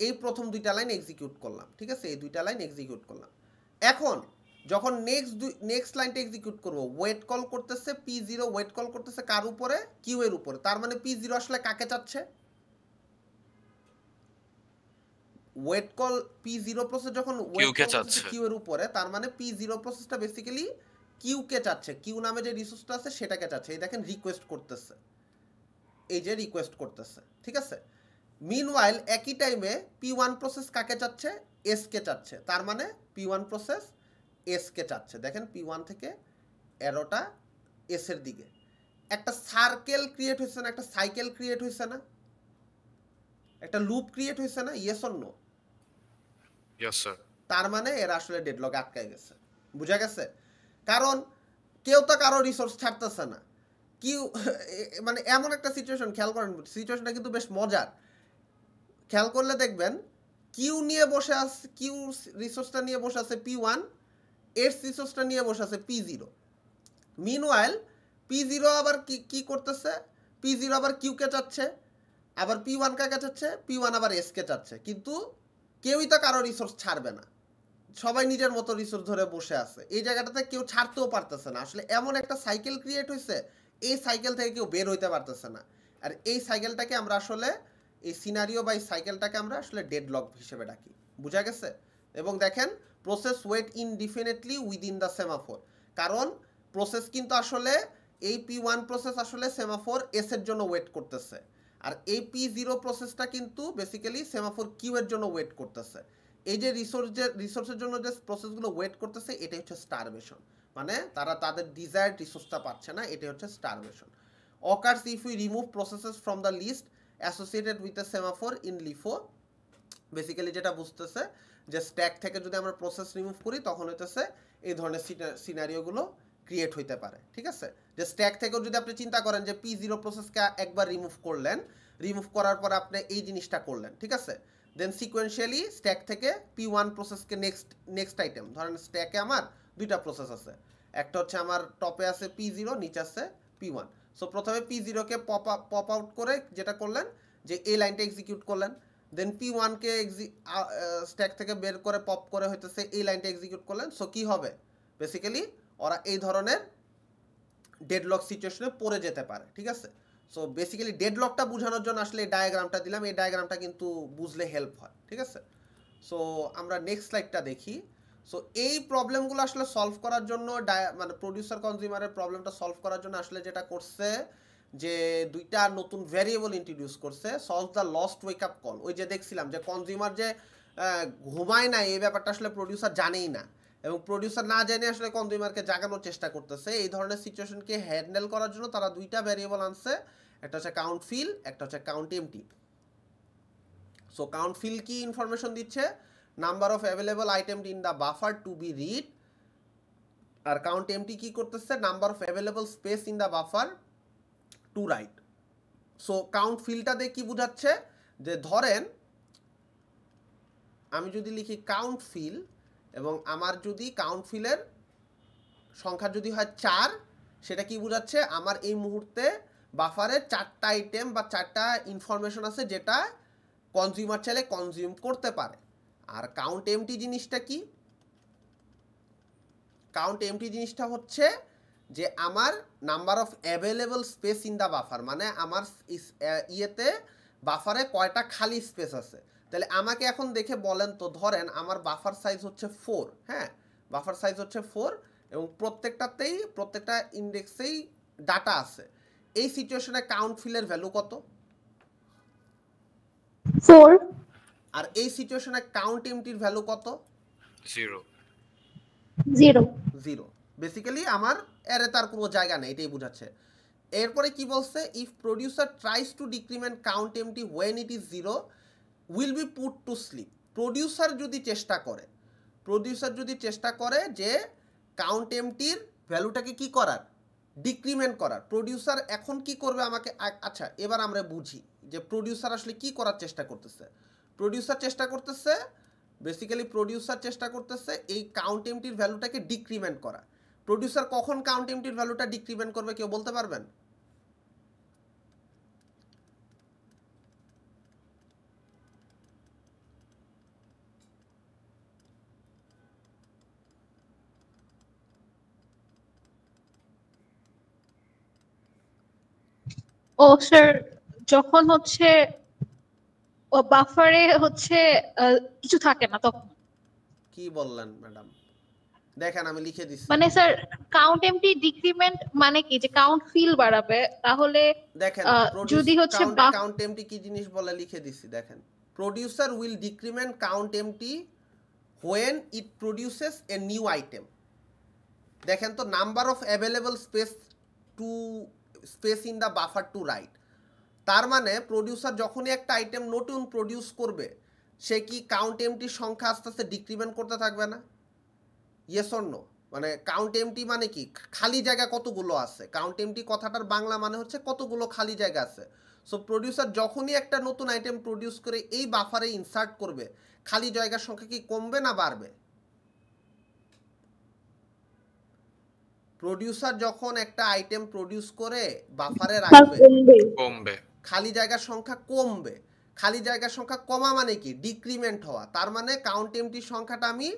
S1: এই প্রথম দুইটা লাইন এক্সিকিউট করলাম, ঠিক আছে? এই দুইটা লাইন এক্সিকিউট করলাম। এখন যখন নেক্সট লাইনটা এক্সিকিউট করব, ওয়েট কল করতেছে P0, ওয়েট কল করতেছে কার উপরে? কিউ এর উপরে। তার মানে P0 আসলে কাকে চাচ্ছে? ওয়েট কল P0 প্রসেস যখন ওয়েট
S2: Q কে
S1: কল করতেছে
S2: চাচ্ছে।
S1: কিউ এর উপরে, তার মানে P0 প্রসেসটা বেসিক্যালি কিউ কে চাচ্ছে, কিউ নামে যে রিসোর্সটা আছে সেটাকে চাচ্ছে। এই দেখেন রিকোয়েস্ট করতেছে, এই যে রিকোয়েস্ট করতেছে, ঠিক আছে? মিনওয়াইল একই টাইমে P1 প্রসেস কাকে চাচ্ছে? এস কে চাচ্ছে। তার মানে P1 প্রসেস এস কে চাচ্ছে। দেখেন P1 থেকে অ্যারোটা এস এর দিকে। একটা সার্কেল ক্রিয়েট হয়েছে না? একটা সাইকেল ক্রিয়েট হয়েছে না? একটা লুপ ক্রিয়েট হয়েছে না? Yes or no?
S2: Yes sir.
S1: তার মানে এরা আসলে ডেডলকে আটকায় গেছে। বুঝা গেছে? কারণ কেউ তো কারো রিসোর্স ছাড়তেছে না। কিউ মানে এমন একটা সিচুয়েশন, খেয়াল করেন, সিচুয়েশনটা কিন্তু বেশ মজার। খেয়াল করলে দেখবেন কিউ নিয়ে বসে আছে, কিউ রিসোর্সটা নিয়ে বসে আছে P1, এস রিসোর্সটা নিয়ে বসে আছে P0। মিনওয়াইল P0 আবার কি করতেছে? P0 আবার কিউ কে চাচ্ছে, আবার P1 কাকে চাচ্ছে? P1 আবার এস কে চাচ্ছে। কিন্তু কেউই তো কারো রিসোর্স ছাড়বে না, সবাই নিজের মতো রিসোর্স ধরে বসে আছে। এই জায়গাটাতে কেউ ছাড়তেও পারতেছে না। আসলে এমন একটা সাইকেল ক্রিয়েট হয়েছে, এই সাইকেল থেকে কেউ বের হইতে পারতেছে না। আর এই সাইকেলটাকে আমরা আসলে, এই সিনারিও বা এই সাইকেলটাকে আমরা আসলে ডেডলক হিসেবে ডাকি। বুঝা গেছে? এবং দেখেন process wait indefinitely within the semaphore. কারণ প্রসেস কিন্তু আসলে এই P1 প্রসেস আসলে সেমাফোর এস এর জন্য ওয়েট করতেছে, আর এই P0 প্রসেসটা কিন্তু বেসিক্যালি সেমাফোর কিউ এর জন্য ওয়েট করতেছে। এই যে রিসোর্সের জন্য যে প্রসেসগুলো ওয়েট করতেছে, এটাই হচ্ছে স্টারভেশন। মানে তারা তাদের ডিজায়ার্ড রিসোর্সটা পাচ্ছে না, এটাই হচ্ছে starvation. occurs if we remove processes from the list associated with a semaphore in LIFO basically যেটা বুঝতেছে যে স্ট্যাক থেকে যদি আমরা প্রসেস রিমুভ করি তখন হইতেছে এই ধরনের সিনারিওগুলো ক্রিয়েট হইতে পারে, ঠিক আছে? যে স্ট্যাক থেকেও যদি আপনি চিন্তা করেন যে P0 প্রসেসকে একবার রিমুভ করলেন, রিমুভ করার পর আপনি এই জিনিসটা করলেন, ঠিক আছে? দেন সিকোয়েন্সিয়ালি স্ট্যাক থেকে P1 প্রসেসকে নেক্সট আইটেম, ধরেন স্ট্যাকে আমার দুইটা প্রসেস আছে, একটা হচ্ছে আমার টপে আছে P0, নিচে আছে P1। সো প্রথমে P0কে পপ আউট করে যেটা করলেন যে এই লাইনটা এক্সিকিউট করলেন, দেন P1কে স্ট্যাক থেকে বের করে পপ করে হইতেছে এই লাইনটা এক্সিকিউট করলেন। সো কি হবে, বেসিক্যালি ওরা এই ধরনের ডেডলক সিচুয়েশনে পড়ে যেতে পারে, ঠিক আছে? সো বেসিক্যালি ডেডলকটা বোঝানোর জন্য আসলে এই ডায়াগ্রামটা দিলাম, এই ডায়াগ্রামটা কিন্তু বুঝলে হেল্প হয়, ঠিক আছে? সো আমরা নেক্সট স্লাইডটা দেখি। সো এই প্রবলেমগুলো আসলে সলভ করার জন্য মানে প্রোডিউসার কনজিউমারের প্রবলেমটা সলভ করার জন্য আসলে যেটা করছে যে দুইটা নতুন ভ্যারিয়েবল ইন্ট্রোডিউস করছে, solve the lost wake up call. ওই যে দেখছিলাম যে কনজিউমার যে ঘুমায় না এই ব্যাপারটা আসলে প্রোডিউসার জানেই না, এবং প্রোডিউসার না জেনে আসলে কনজিউমারকে জাগানোর চেষ্টা করতেছে। এই ধরনের সিচুয়েশনকে হ্যান্ডেল করার জন্য তারা দুইটা ভ্যারিয়েবল আনছে, একটা হচ্ছে কাউন্ট ফিল, একটা হচ্ছে count empty. So count fill কি ইনফরমেশন দিচ্ছে, number of available item in the buffer to be read, আর কাউন্ট এমটি কি করতেছে, number of available space in the buffer to write. So count ফিলটা দিয়ে কি বোঝাচ্ছে, যে ধরেন আমি যদি লিখি কাউন্ট ফিল এবং আমার যদি কাউন্ট ফিলের সংখ্যা যদি হয় 4, সেটা কি বোঝাচ্ছে, আমার এই মুহূর্তে বাফারে 4টা আইটেম বা 4টা ইনফরমেশন আছে যেটা কনজিউমার চাইলে কনজিউম করতে পারে। আর কাউন্ট এমটি জিনিসটা কি, কাউন্ট এমটি জিনিসটা হচ্ছে যে আমার number of available space in the buffer, মানে আমার ইয়েতে বাফারে কয়টা খালি স্পেস আছে। তাহলে আমাকে এখন দেখে বলেন তো, ধরেন আমার বাফার সাইজ হচ্ছে 4, হ্যাঁ বাফার সাইজ হচ্ছে 4 এবং প্রত্যেকটা ইন্ডেক্সেই ডাটা আছে। এই সিচুয়েশনে কাউন্ট ফিলের ভ্যালু কত?
S4: 4।
S1: আর এই সিচুয়েশনে কাউন্ট এমটির ভ্যালু কত?
S3: 0
S1: বেসিক্যালি আমার এরে তার কোনো জায়গা নেই, এটাই বোঝাচ্ছে। এরপরে কি বলছে, if producer tries to decrement count empty when it is 0 will be put to sleep. Producer যদি চেষ্টা করে যে কাউন্ট এমটির ভ্যালুটাকে কি করার, ডিক্রিমেন্ট করার, প্রোডিউসার এখন কি করবে আমাকে, আচ্ছা এবার আমরা বুঝি যে প্রোডিউসার আসলে কি করার চেষ্টা করতেছে। প্রোডিউসার চেষ্টা করতেছে এই কাউন্ট এমটির ভ্যালুটাকে ডিক্রিমেন্ট করা। প্রোডিউসার কখন কাউন্ট এমটির ভ্যালুটা ডিক্রিমেন্ট করবে কেউ বলতে পারবেন?
S3: ও স্যার, যখন হচ্ছে ও বাফারে হচ্ছে কিছু থাকে না তখন।
S1: কি বললেন ম্যাডাম? দেখেন আমি লিখে দিচ্ছি।
S3: মানে স্যার কাউন্ট এমটি ডিক্রিমেন্ট মানে কি, যে কাউন্ট ফিল বাড়াবে, তাহলে
S1: দেখেন
S3: যদি হচ্ছে
S1: কাউন্ট এমটি কি জিনিস বলে লিখে দিচ্ছি, দেখেন producer will decrement count empty when it produces a new item। দেখেন তো, number of available space in the buffer to write, তার মানে প্রোডিউসার যখনই একটা আইটেম নতুন প্রডিউস করবে সে কি কাউন্ট এমটির সংখ্যা আস্তে আস্তে ডিক্রিমেন্ট করতে থাকবে না? Yes or no? মানে কাউন্ট এমটি মানে কি, খালি জায়গা কতগুলো আছে। কাউন্ট এমটি কথাটার বাংলা মানে হচ্ছে কতগুলো খালি জায়গা আছে। সো প্রোডিউসার যখনই একটা নতুন আইটেম প্রডিউস করে এই বাফারে ইনসার্ট করবে, খালি জায়গার সংখ্যা কি কমবে না বাড়বে? প্রোডিউসার যখন একটা আইটেম প্রডিউস করে বাফারে রাখবে,
S2: কমবে,
S1: খালি জায়গার সংখ্যা কমবে। খালি জায়গার সংখ্যা কমা মানে কি, ডিক্রিমেন্ট হওয়া। তার মানে কাউন্ট এমটির সংখ্যাটা আমি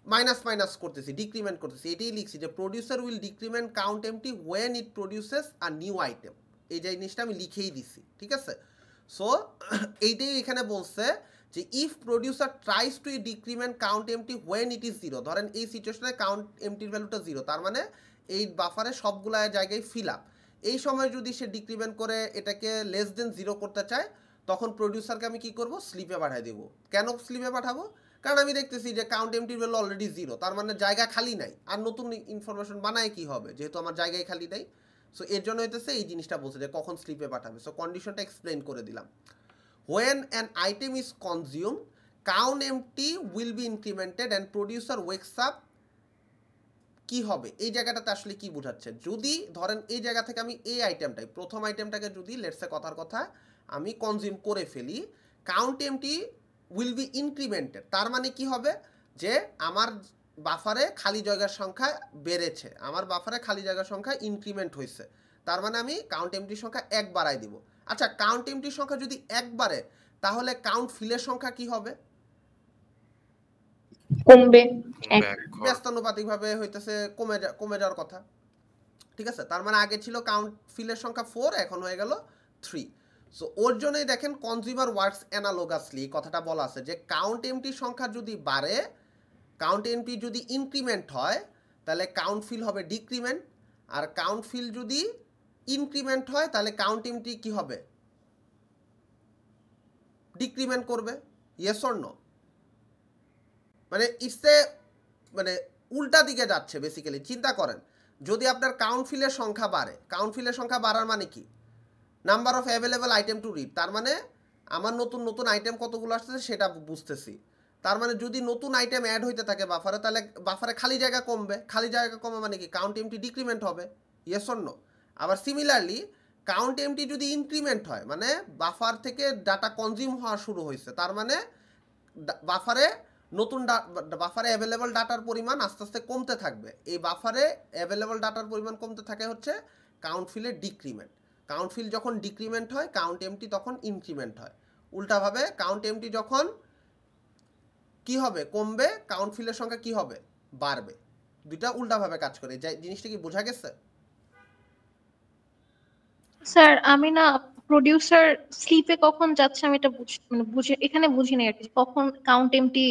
S1: মাইনাস করতেছি, ডিক্রিমেন্ট করতেছি। এটাই লিখছি যে producer will decrement count empty when it produces a new item. এই যে জিনিসটা আমি লিখেই দিছি, ঠিক আছে? সো এইটাই এখানে বলছে যে if producer tries to decrement count empty when it is 0, ধরেন এই সিচুয়েশনে কাউন্ট এমটির ভ্যালুটা 0, তার মানে এই বাফারে সবগুলা জায়গায় ফিল আপ। এই সময় যদি সে ডিক্রিমেন্ট করে এটাকে লেস দেন 0 করতে চায়, তখন প্রোডিউসারকে আমি কি করব, স্লিপে পাঠিয়ে দেবো। কেন স্লিপে পাঠাবো? কারণ আমি দেখতেছি যে কাউন্ট এমটির ভ্যালু অলরেডি 0, তার মানে জায়গা খালি নাই, আর নতুন ইনফরমেশন বানায় কি হবে, যেহেতু আমার জায়গায় খালি নাই। সো এর জন্য হইতেছে এই জিনিসটা বলছে যে কখন স্লিপে পাঠাবে। সো কন্ডিশনটা এক্সপ্লেন করে দিলাম। when an item is consumed count empty will be incremented and producer wakes up কি হবে এই জায়গাটাতে আসলে কি বোঝাচ্ছে, যদি ধরেন এই জায়গা থেকে আমি এই আইটেমটাই প্রথম আইটেমটাকে যদি লেটসে কথার কথা আমি কনজিউম করে ফেলি, count MT will be incremented, তার মানে কি হবে যে আমার বাফারে খালি জায়গার সংখ্যা বেড়েছে, আমার বাফারে খালি জায়গার সংখ্যা ইনক্রিমেন্ট হয়েছে, তার মানে আমি কাউন্ট এমটির সংখ্যা 1 বাড়াই দিব। আচ্ছা কাউন্ট এমটির সংখ্যা যদি 1 বাড়ে তাহলে কাউন্ট ফিলের সংখ্যা কি হবে?
S4: কমবে।
S1: ব্যস্তানুপাতিকভাবে হইতেছে কমে যাওয়ার কথা, ঠিক আছে। তার মানে আগে ছিল কাউন্ট ফিলের সংখ্যা 4, এখন হয়ে গেল 3। সো ওর জন্যই দেখেন কনজিউমার ওয়ার্কস অ্যানালোগাসলি কথাটা বলা আছে যে কাউন্ট এমটির সংখ্যা যদি বাড়ে, কাউন্ট এমটি যদি ইনক্রিমেন্ট হয় তাহলে কাউন্ট ফিল হবে ডিক্রিমেন্ট, আর কাউন্ট ফিল যদি ইনক্রিমেন্ট হয় তাহলে কাউন্ট এমটি কি হবে? ডিক্রিমেন্ট করবে। Yes or no? মানে ইটসে মানে উল্টা দিকে যাচ্ছে বেসিক্যালি। চিন্তা করেন যদি আপনার কাউন্ট ফিলের সংখ্যা বাড়ে, কাউন্ট ফিলের সংখ্যা বাড়ার মানে কি? Number of available item to read, তার মানে আমার নতুন নতুন আইটেম কতগুলো আসতেছে সেটা বুঝতেছি। তার মানে যদি নতুন আইটেম অ্যাড হইতে থাকে বাফারে, তাহলে বাফারে খালি জায়গা কমবে, খালি জায়গা কমে মানে কি? কাউন্ট এমটি ডিক্রিমেন্ট হবে। Yes or no? আবার সিমিলারলি কাউন্ট এমটি যদি ইনক্রিমেন্ট হয় মানে বাফার থেকে ডাটা কনজিউম হওয়া শুরু হয়েছে, তার মানে বাফারে নতুন বাফারে অ্যাভেলেবল ডাটার পরিমাণ আস্তে আস্তে কমতে থাকবে। এই বাফারে অ্যাভেলেবল ডাটার পরিমাণ কমতে থাকে হচ্ছে কাউন্ট ফিলের ডিক্রিমেন্ট। কাউন্ট ফিল যখন ডিক্রিমেন্ট হয় কাউন্ট এমটি তখন ইনক্রিমেন্ট হয়। উল্টাভাবে কাউন্ট এমটি যখন কি হবে? কমবে, কাউন্ট ফিলের সংখ্যা কি হবে? বাড়বে। দুইটা উল্টাভাবে কাজ করে। জিনিসটা কি বোঝা গেছে?
S3: স্যার আমি না প্রোডিউসার স্লিপে কখন যাচ্ছে আমি এটা বুঝে এখানে বুঝি নাই আর কি, কখন কাউন্ট এমটি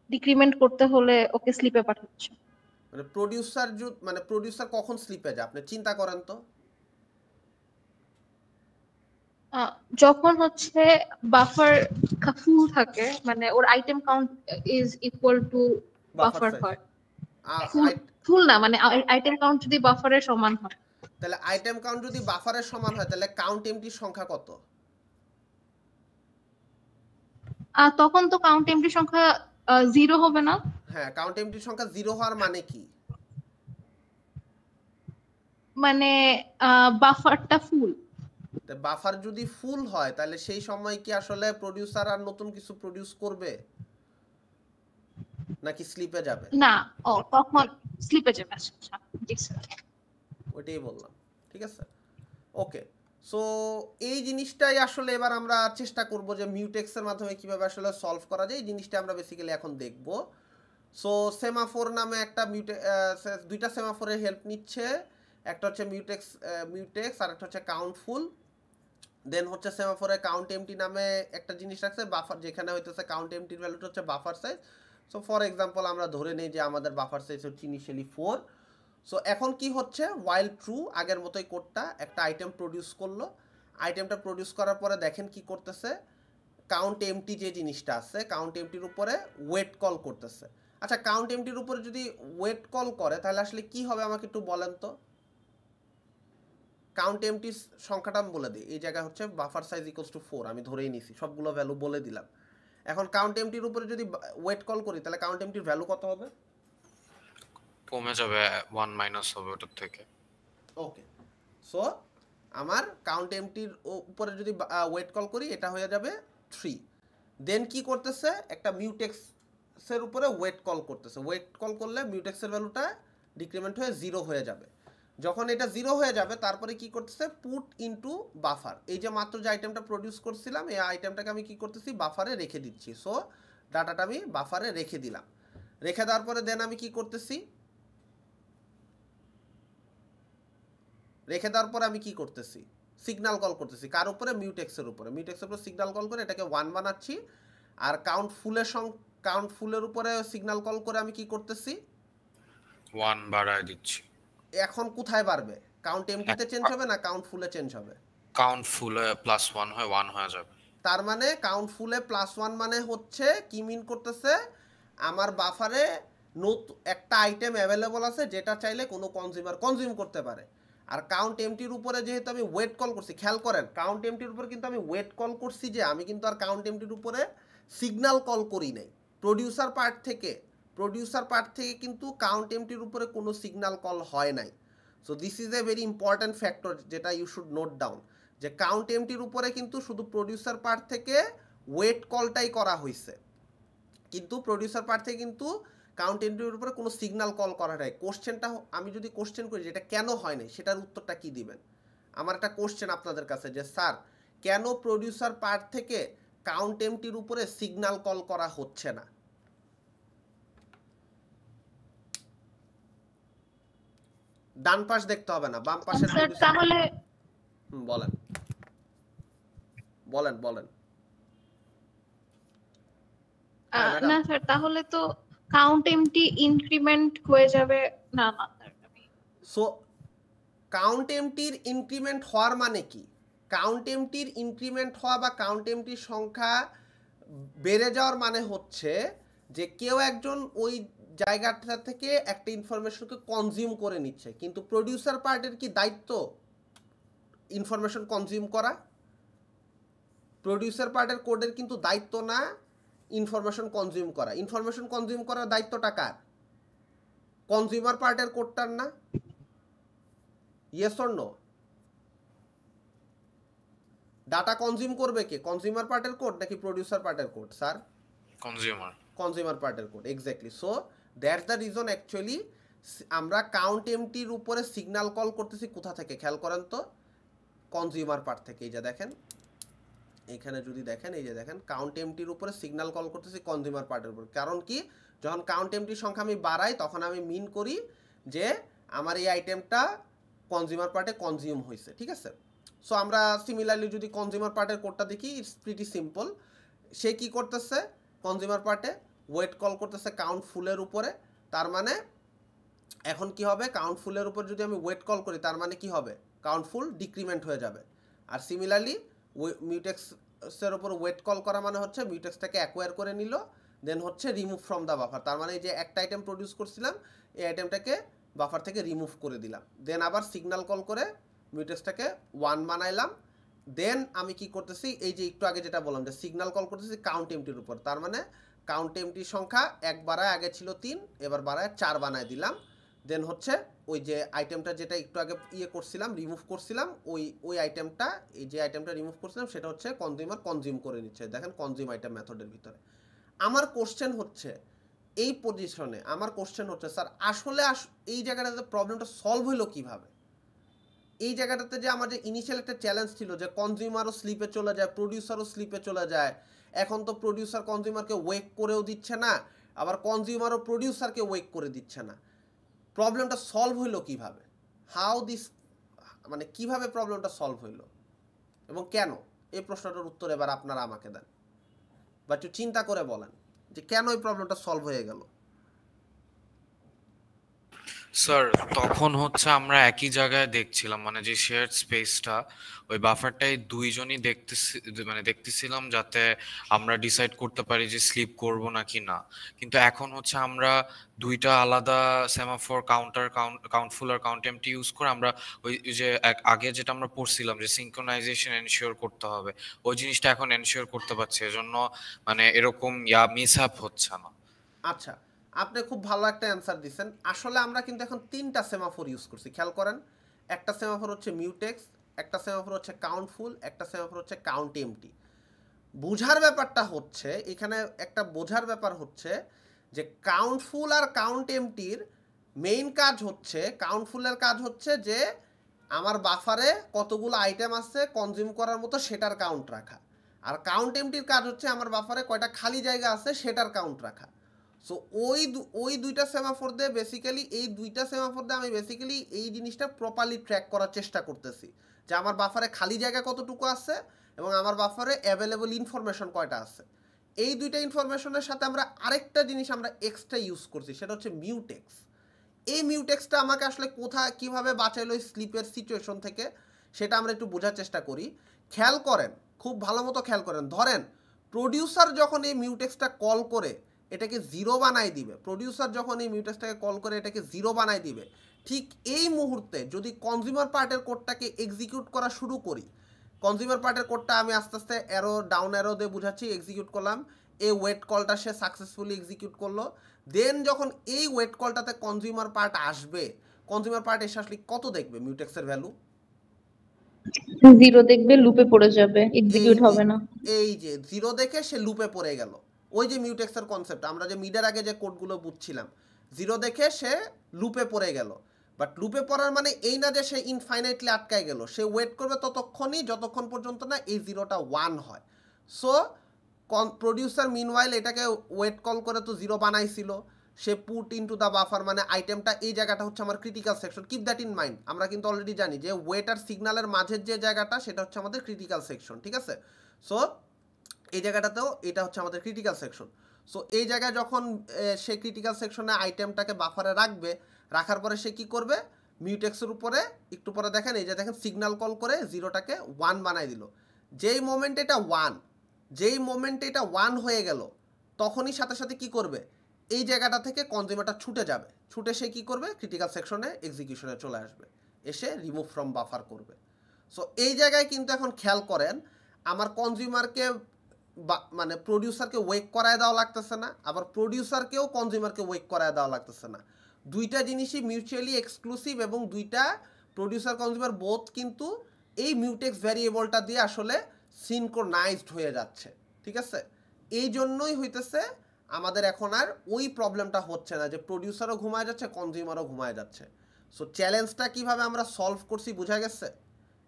S3: ডিক্রিমেন্ট করতে হলে ওকে স্লিপে পাঠাচ্ছে।
S1: মানে প্রোডিউসার কখন স্লিপে যায় আপনি চিন্তা করেন তো।
S3: যখন হচ্ছে বাফার ফুল থাকে, মানে ওর item count is equal to buffer হয়। ফুল না, মানে আইটেম কাউন্ট যদি বাফারের সমান হয়,
S1: তাহলে আইটেম কাউন্ট যদি বাফারের সমান হয় তাহলে কাউন্ট এমটির সংখ্যা কত?
S3: তখন তো কাউন্ট এমটির সংখ্যা 0 হবে না?
S1: হ্যাঁ, কাউন্ট এমটির সংখ্যা 0 হওয়ার মানে কি?
S3: মানে বাফারটা ফুল।
S1: বাফার যদি ফুল হয় তাহলে সেই সময় কি আসলে প্রোডিউসার আর নতুন কিছু প্রোডিউস করবে নাকি স্লিপে যাবে?
S3: না, তখন স্লিপে যাবে। আচ্ছা জি স্যার,
S1: ওইটাই বললাম, ঠিক আছে। ওকে, সো এই জিনিসটাই আসলে এবার আমরা চেষ্টা করব যে মিউটেক্সের মাধ্যমে কিভাবে আসলে সলভ করা যায়, এই জিনিসটা আমরা বেসিক্যালি এখন দেখব। সো সেমাফোর নামে একটা দুইটা সেমাফোরের হেল্প নিচ্ছে, একটা হচ্ছে মিউটেক্স আর একটা হচ্ছে কাউন্টফুল। দেন হচ্ছে সেমাফোরে কাউন্ট এমটি নামে একটা জিনিস রাখছে বাফার, যেখানে হইতেছে কাউন্ট এমটির ভ্যালুটা হচ্ছে buffer size. So for example আমরা ধরে নিই যে আমাদের বাফার সাইজ হচ্ছে ইনিশিয়ালি 4। সো এখন কি হচ্ছে, ওয়াইল ট্রু আগের মতোই কোডটা একটা আইটেম প্রডিউস করলো। আইটেমটা প্রডিউস করার পরে দেখেন কি করতেছে, কাউন্ট এমটি যে জিনিসটা আছে কাউন্ট এমটির উপরে ওয়েট কল করতেছে। আচ্ছা কাউন্ট এমটির উপরে যদি ওয়েট কল করে তাহলে আসলে কি হবে আমাকে একটু বলেন তো। কাউন্ট এমটির সংখ্যাটা আমি বলে দিই, এই জায়গায় হচ্ছে বাফার সাইজ ইকুয়ালস টু 4 আমি ধরেই নিছি, সবগুলো ভ্যালু বলে দিলাম। এখন কাউন্ট এমটির উপরে যদি ওয়েট কল করি তাহলে কাউন্ট এমটির ভ্যালু কত হবে?
S2: কমে যাবে, 1 মাইনাস হবে ওটার থেকে।
S1: ওকে, সো আমার কাউন্ট এমটির উপরে যদি ওয়েট কল করি এটা হয়ে যাবে 3। দেন কি করতেছে, একটা মিউটেক্সের উপরে ওয়েট কল করতেছে। ওয়েট কল করলে মিউটেক্সের ভ্যালুটা ডিক্রিমেন্ট হয়ে 0 হয়ে যাবে। যখন এটা 0 হয়ে যাবে তারপরে কি করতেছে, পুট ইনটু বাফার। এই যে মাত্র যে আইটেমটা প্রডিউস করছিলাম এই আইটেমটাকে আমি কি করতেছি, বাফারে রেখে দিচ্ছি। সো ডাটাটা আমি বাফারে রেখে দিলাম। রেখে দেওয়ার পরে দেন আমি কি করতেছি, সিগন্যাল কল করতেছি কার উপরে, মিউটেক্সের উপরে। মিউটেক্সের উপরে সিগন্যাল কল করে এটাকে 1 বানাচ্ছি। আর কাউন্ট ফুলের উপরে সিগন্যাল কল করে আমি কি করতেছি,
S2: 1 বাড়ায় দিচ্ছি।
S1: এখন কোথায় বাড়বে, কাউন্ট এমটিতে চেঞ্জ হবে না কাউন্ট ফুলে চেঞ্জ হবে?
S2: কাউন্ট ফুলে +1 হয় 1 হয়ে যাবে।
S1: তার মানে কাউন্ট ফুলে +1 মানে হচ্ছে কি মিন করতেছে, আমার বাফারে একটা আইটেম অ্যাভেলেবল আছে যেটা চাইলে কোনো কনজিউমার কনজিউম করতে পারে। আর কাউন্ট এমটির উপরে যেহেতু আমি ওয়েট কল করছি, খেয়াল করেন কাউন্ট এমটির উপরে কিন্তু আমি ওয়েট কল করছি, যে আমি কিন্তু আর কাউন্ট এমটির উপরে সিগন্যাল কল করি নাই। প্রডিউসার পার্ট থেকে কিন্তু কাউন্ট এমটির উপরে কোনো সিগন্যাল কল হয় নাই। So this is a very important factor, যেটা ইউ শুড নোট ডাউন, যে কাউন্ট এমটির উপরে কিন্তু শুধু প্রডিউসার পার্ট থেকে ওয়েট কলটাই করা হয়েছে, কিন্তু প্রডিউসার পার্ট থেকে কিন্তু কাউন্ট এমটির উপরে কোনো সিগন্যাল কল করা নাই। কোশ্চেনটা আমি যদি কোশ্চেন করি যেটা কেন হয় নাই, সেটার উত্তরটা কি দিবেন? আমার একটা কোশ্চেন আপনাদের কাছে, যে স্যার কেন প্রডিউসার পার্ট থেকে কাউন্ট এমটির উপরে সিগন্যাল কল করা হচ্ছে না? ডান পাশ দেখতে হবে না, বাম পাশের
S3: স্যার তাহলে
S1: বলেন বলেন বলেন।
S3: না স্যার, তাহলে তো কাউন্ট এমটি ইনক্রিমেন্ট হয়ে যাবে। না না স্যার,
S1: সো কাউন্ট এমটির ইনক্রিমেন্ট হওয়ার মানে কি? কাউন্ট এমটির ইনক্রিমেন্ট হওয়া বা কাউন্ট এমটির সংখ্যা বেড়ে যাওয়ার মানে হচ্ছে যে কেউ একজন ওই জায়গাটা থেকে একটা ইনফরমেশনকে কনজিউম করে নিচ্ছে, কিন্তু প্রডিউসার পার্টের কি দায়িত্ব ইনফরমেশন কনজিউম করা? প্রডিউসার পার্টের কোডের কিন্তু দায়িত্ব না ইনফরমেশন কনজিউম করা। ইনফরমেশন কনজিউম করার দায়িত্বটা কার? কনজিউমার পার্টের কোডটার না? Yes or no? Data consume করবে কে? কনজিউমার পার্টের কোড নাকি প্রডিউসার পার্টের কোড স্যার? কনজিউমার পার্টের code, exactly. So that's the reason actually আমরা কাউন্ট এমটির উপরে সিগন্যাল কল করতেছি কোথা থেকে, খেয়াল করেন তো, কনজিউমার পার্ট থেকে। এই যে দেখেন, এখানে যদি দেখেন, এই যে দেখেন কাউন্ট এমটির উপরে সিগন্যাল কল করতেছি কনজিউমার পার্টের উপর। কারণ কি, যখন কাউন্ট এমটির সংখ্যা আমি বাড়াই তখন আমি মিন করি যে আমার এই আইটেমটা কনজিউমার পার্টে কনজিউম হয়েছে, ঠিক আছে? সো আমরা সিমিলারলি যদি কনজিউমার পার্টের কোডটা দেখি, ইটস প্রিটি সিম্পল। সে কি করতেছে, কনজিউমার পার্টে ওয়েট কল করতেছে কাউন্ট ফুলের উপরে। তার মানে এখন কি হবে, কাউন্ট ফুলের উপর যদি আমি ওয়েট কল করি তার মানে কি হবে, কাউন্ট ফুল ডিক্রিমেন্ট হয়ে যাবে। আর সিমিলারলি মিউটেক্সের উপর ওয়েট কল করা মানে হচ্ছে মিউটেক্সটাকে অ্যাকোয়ার করে নিল, দেন হচ্ছে রিমুভ ফ্রম দ্য বাফার। তার মানে এই যে একটা আইটেম প্রডিউস করছিলাম, এই আইটেমটাকে বাফার থেকে রিমুভ করে দিলাম, দেন আবার সিগন্যাল কল করে মিউটেক্সটাকে 1 বানাইলাম। দেন আমি কি করতেছি, এই যে একটু আগে যেটা বললাম যে সিগন্যাল কল করতেছি কাউন্ট এমটির উপর। তার মানে কাউন্ট এমটির সংখ্যা এক বাড়ায়, আগে ছিল 3, এবার বাড়ায় 4 বানায় দিলাম। দেন হচ্ছে ওই যে আইটেমটা যেটা একটু আগে করছিলাম, রিমুভ করছিলাম, ওই আইটেমটা, এই যে আইটেমটা রিমুভ করছিলাম সেটা হচ্ছে কনজিউমার কনজিউম করে নিচ্ছে। দেখেন কনজিউম আইটেম মেথডের ভিতরে। আমার কোশ্চেন হচ্ছে এই পজিশনে, আমার কোশ্চেন হচ্ছে স্যার আসলে এই জায়গাটাতে প্রবলেমটা সলভ হলো কিভাবে? এই জায়গাটাতে যে আমার যে ইনিশিয়াল একটা চ্যালেঞ্জ ছিল যে কনজিউমারও স্লিপে চলে যায়, প্রডিউসারও স্লিপে চলে যায়, এখন তো প্রডিউসার কনজিউমারকে ওয়েক করেও দিচ্ছে না, আবার কনজিউমারও প্রডিউসারকে ওয়েক করে দিচ্ছে না। প্রবলেমটা সলভ হইলো কিভাবে? হাউ দিস, মানে কিভাবে প্রবলেমটা সলভ হইলো এবং কেন? এই প্রশ্নটার উত্তর এবার আপনারা আমাকে দেন, বা একটু চিন্তা করে বলেন যে কেন এই প্রবলেমটা সলভ হয়ে গেল।
S2: স্যার তখন হচ্ছে আমরা একই জায়গায় দেখছিলাম, মানে যে শেয়ার্ড স্পেসটা, ওই বাফারটাই দুইজনই দেখতেছিলাম যাতে আমরা ডিসাইড করতে পারি যে স্লিপ করব নাকি না। কিন্তু এখন হচ্ছে আমরা দুইটা আলাদা সেমাফোর কাউন্টফুল আর কাউন্ট এমটি ইউজ করে আমরা ওই যে আগে যেটা আমরা পড়ছিলাম যে সিনক্রোনাইজেশন এনশিওর করতে হবে, ওই জিনিসটা এখন এনশিওর করতে পারছি, এজন্য মানে এরকম মিসহ্যাপ হচ্ছে না।
S1: আচ্ছা, আপনি খুব ভালো একটা অ্যান্সার দিচ্ছেন। আসলে আমরা কিন্তু এখন 3টা সেমাফোর ইউজ করছি, খেয়াল করেন। একটা সেমাফোর হচ্ছে মিউটেক্স, একটা সেমাফোর হচ্ছে কাউন্টফুল, একটা সেমাফোর হচ্ছে কাউন্ট এমটি। বোঝার ব্যাপারটা হচ্ছে, এখানে একটা বোঝার ব্যাপার হচ্ছে যে কাউন্টফুল আর কাউন্ট এমটির মেইন কাজ হচ্ছে, কাউন্টফুলের কাজ হচ্ছে যে আমার বাফারে কতগুলো আইটেম আছে কনজিউম করার মতো সেটার কাউন্ট রাখা, আর কাউন্ট এমটির কাজ হচ্ছে আমার বাফারে কয়টা খালি জায়গা আছে সেটার কাউন্ট রাখা। সো ওই দুইটা সেমাফোর দিয়ে বেসিক্যালি, এই দুইটা সেমাফোর দিয়ে আমি বেসিক্যালি এই জিনিসটা প্রপারলি ট্র্যাক করার চেষ্টা করতেছি যে আমার বাফারে খালি জায়গা কতটুকু আছে এবং আমার বাফারে অ্যাভেলেবল ইনফরমেশন কয়টা আছে। এই দুইটা ইনফরমেশনের সাথে আমরা আরেকটা জিনিস আমরা এক্সট্রা ইউজ করছি, সেটা হচ্ছে মিউটেক্স। এই মিউটেক্সটা আমাকে আসলে কোথায় কীভাবে বাঁচাইলো স্লিপের সিচুয়েশন থেকে সেটা আমরা একটু বোঝার চেষ্টা করি। খেয়াল করেন, খুব ভালো মতো খেয়াল করেন, ধরেন প্রডিউসার যখন এই মিউটেক্সটা কল করে এটাকে 0 বানাই দিবে। প্রোডিউসার যখন এই মিউটেক্সটাকে কল করে এটাকে 0 বানাই দিবে, ঠিক এই মুহূর্তে যদি কনজিউমার পার্টের কোডটাকে এক্সিকিউট করা শুরু করি, কনজিউমার পার্টের কোডটা আমি আস্তে আস্তে অ্যারো ডাউন অ্যারো দিয়ে বুঝাচ্ছি, এক্সিকিউট করলাম, এই ওয়েট কলটা সে সাকসেসফুলি এক্সিকিউট করলো। দেন যখন এই ওয়েট কলটাতে কনজিউমার পার্ট আসবে, কনজিউমার পার্ট এসে আসলে কত দেখবে মিউটেক্সের ভ্যালু?
S4: 0 দেখবে, লুপে পড়ে যাবে, এক্সিকিউট হবে না।
S1: এই যে 0 দেখে সে লুপে পড়ে গেল। ওই যে মিউটেক্সের কনসেপ্ট আমরা যে মিডের আগে যে কোডগুলো বুঝছিলাম, 0 দেখে সে লুপে পড়ে গেল। বাট লুপে পড়ার মানে এই না যে সে ইনফাইনাইটলি আটকায় গেল, সে ওয়েট করবে ততক্ষণই যতক্ষণ পর্যন্ত না এই 0টা 1 হয়। সো প্রডিউসার মিনওয়াইল এটাকে ওয়েট কল করে তো 0 বানাইছিল, সে পুট ইনটু দ্য বাফার, মানে আইটেমটা এই জায়গাটা হচ্ছে আমার critical section. Keep that in mind, আমরা কিন্তু অলরেডি জানি যে ওয়েট আর সিগন্যালের মাঝের যে জায়গাটা সেটা হচ্ছে আমাদের ক্রিটিক্যাল সেকশন, ঠিক আছে? সো এই জায়গাটাতেও এটা হচ্ছে আমাদের ক্রিটিক্যাল সেকশন। সো এই জায়গায় যখন সে ক্রিটিক্যাল সেকশনে আইটেমটাকে বাফারে রাখবে, রাখার পরে সে কি করবে, মিউটেক্সের উপরে একটু পরে দেখেন, এই যে দেখেন সিগন্যাল কল করে 0টাকে 1 বানাই দিল। যেই মোমেন্টে এটা 1 হয়ে গেল, তখনই সাথে সাথে কি করবে, এই জায়গাটা থেকে কনজিউমারটা ছুটে যাবে, ছুটে সে কি করবে, ক্রিটিক্যাল সেকশনে এক্সিকিউশনে চলে আসবে, এসে রিমুভ ফ্রম বাফার করবে। সো এই জায়গায় কিন্তু এখন খেয়াল করেন, আমার কনজিউমারকে মানে প্রডিউসারকে ওয়েক করায় দেওয়া লাগতেছে না, আবার প্রডিউসারকেও কনজিউমারকে ওয়েক করায় দেওয়া লাগতেছে না। দুইটা জিনিসই মিউচুয়ালি এক্সক্লুসিভ, এবং দুইটা প্রডিউসার কনজিউমার বোথ কিন্তু এই মিউটেক্স ভ্যারিয়েবলটা দিয়ে আসলে সিনক্রোনাইজড হয়ে যাচ্ছে, ঠিক আছে? এই জন্যই হইতেছে আমাদের এখন আর ওই প্রবলেমটা হচ্ছে না যে প্রডিউসারও ঘুমায় যাচ্ছে, কনজিউমারও ঘুমায় যাচ্ছে। সো চ্যালেঞ্জটা কিভাবে আমরা সলভ করছি বোঝা গেছে,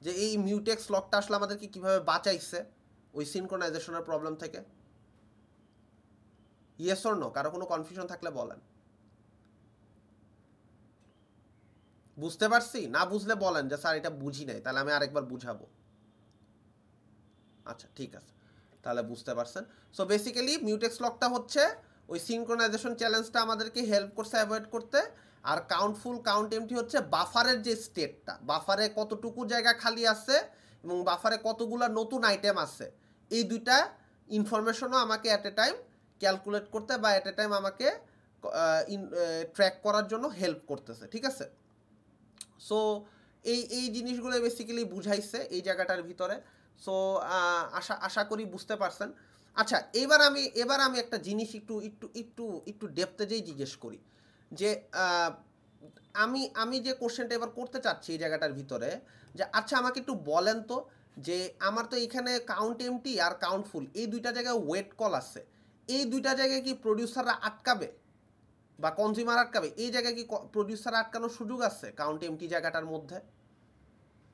S1: যে এই মিউটেক্স লকটা আসলে আমাদেরকে কিভাবে বাঁচাইছে ওই সিনক্রোনাইজেশনের প্রবলেম থেকে। Yes or no? কারো কোনো কনফিউশন থাকলে বলেন। বুঝতে পারছি? না বুঝলে বলেন যে স্যার এটা বুঝি নাই, তাহলে আমি আরেকবার বুঝাবো। আচ্ছা ঠিক আছে, তাহলে বুঝতে পারছেন। সো বেসিক্যালি মিউটেক্স লকটা হচ্ছে ওই সিনক্রোনাইজেশন চ্যালেঞ্জটা আমাদেরকে হেল্প করছে অ্যাভয়েড করতে। আর কাউন্টফুল কাউন্ট এমটি হচ্ছে বাফারের যে স্টেটটা, বাফারে কতটুকু জায়গা খালি আছে এবং বাফারে কতগুলো নতুন আইটেম আছে, এই দুইটা ইনফরমেশনও আমাকে অ্যাট এ টাইম ক্যালকুলেট করতে বা অ্যাট এ টাইম আমাকে ট্র্যাক করার জন্য হেল্প করতেছে, ঠিক আছে? সো এই জিনিসগুলো বেসিক্যালি বুঝাইছে এই জায়গাটার ভিতরে। সো আশা করি বুঝতে পারছেন। আচ্ছা, এবার আমি একটা জিনিস একটু ডেপথে যেই জিজ্ঞেস করি, যে আমি যে কোশ্চেনটা এবার করতে চাচ্ছি এই জায়গাটার ভিতরে, যে আচ্ছা আমাকে একটু বলেন তো, যে আমার তো এখানে কাউন্ট এমটি আর কাউন্টফুল এই দুইটা জায়গায় ওয়েট কল আছে, এই দুইটা জায়গায় কি প্রডিউসাররা আটকাবে বা কনজিউমার আটকাবে? এই জায়গায় কি প্রডিউসার আটকানোর সুযোগ আছে কাউন্ট এমটি জায়গাটার মধ্যে,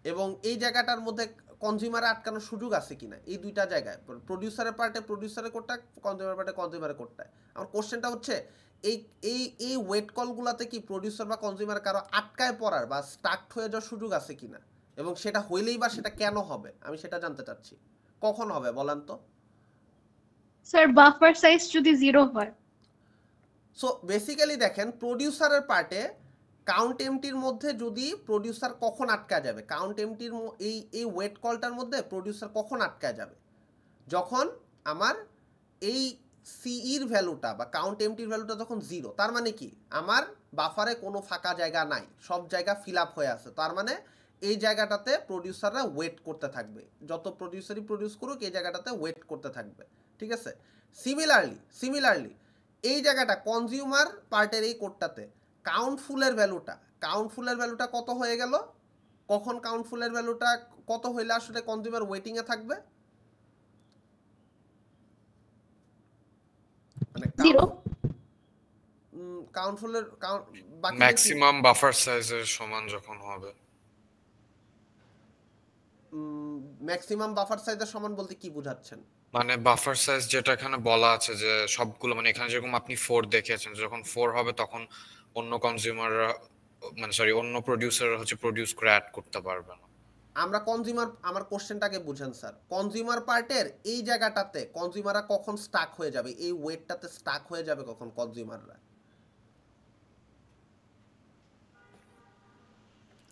S1: এবং এই জায়গাটার মধ্যে কনজিউমারে আটকানোর সুযোগ আছে কিনা? এই দুইটা জায়গায় প্রডিউসারের পার্টে প্রডিউসারের কোডটা, কনজিউমার পার্টে কনজিউমারের কোডটায়। আমার কোশ্চেনটা হচ্ছে এই এই এই ওয়েট কলগুলোতে কি প্রডিউসার বা কনজিউমার কারো আটকায় পড়ার বা স্টার্ট হয়ে যাওয়ার সুযোগ আছে কিনা, এবং সেটা হইলেই বা সেটা কেন হবে, আমি সেটা জানতে চাচ্ছি। কখন হবে বলেন তো?
S3: স্যার বাফার সাইজ যদি 0 হয়।
S1: সো বেসিক্যালি দেখেন, প্রডিউসারের পার্টে কাউন্ট এমটির মধ্যে যদি প্রডিউসার কখন আটকা যাবে, কাউন্ট এমটির এই ওয়েট কলটার মধ্যে প্রডিউসার কখন আটকা যাবে, যখন আমার এই সিইর ভ্যালুটা বা কাউন্ট এমটির ভ্যালুটা যখন 0, তার মানে কি আমার বাফারে কোনো ফাঁকা জায়গা নাই, সব জায়গা ফিল আপ হয়ে আছে, তার মানে এই জায়গাটাতে প্রডিউসাররা ওয়েট করতে থাকবে, যত প্রডিউসারই প্রডিউস করুক এই জায়গাটাতে ওয়েট করতে থাকবে, ঠিক আছে? সিমিলারলি এই জায়গাটা কনজিউমার পার্টের এই কোডটাতে কাউন্টফুলের ভ্যালুটা কত হয়ে গেল, কখন কাউন্টফুলের ভ্যালুটা কত হইলে আসলে কনজিউমার ওয়েটিংয়ে থাকবে? মানে
S4: 0।
S1: কাউন্টফুলের বাকি
S2: ম্যাক্সিমাম বাফার সাইজের সমান যখন হবে।
S1: ম্যাক্সিমাম বাফার সাইজের সমান বলতে কি বোঝাচ্ছেন?
S2: মানে বাফার সাইজ যেটা এখানে বলা আছে যে সবগুলো, মানে এখানে যেরকম আপনি 4 দেখেছেন, যখন 4 হবে তখন অন্য কনজিউমাররা, মানে সরি অন্য প্রোডিউসার হচ্ছে প্রোডিউস করে অ্যাড করতে পারবে না।
S1: আমরা কনজিউমার, আমার কোশ্চেনটাকে বুঝেন স্যার, কনজিউমার পার্টের এই জায়গাটাতে কনজিউমাররা কখন স্টাক হয়ে যাবে, এই ওয়েটটাতে স্টাক হয়ে যাবে কখন কনজিউমাররা?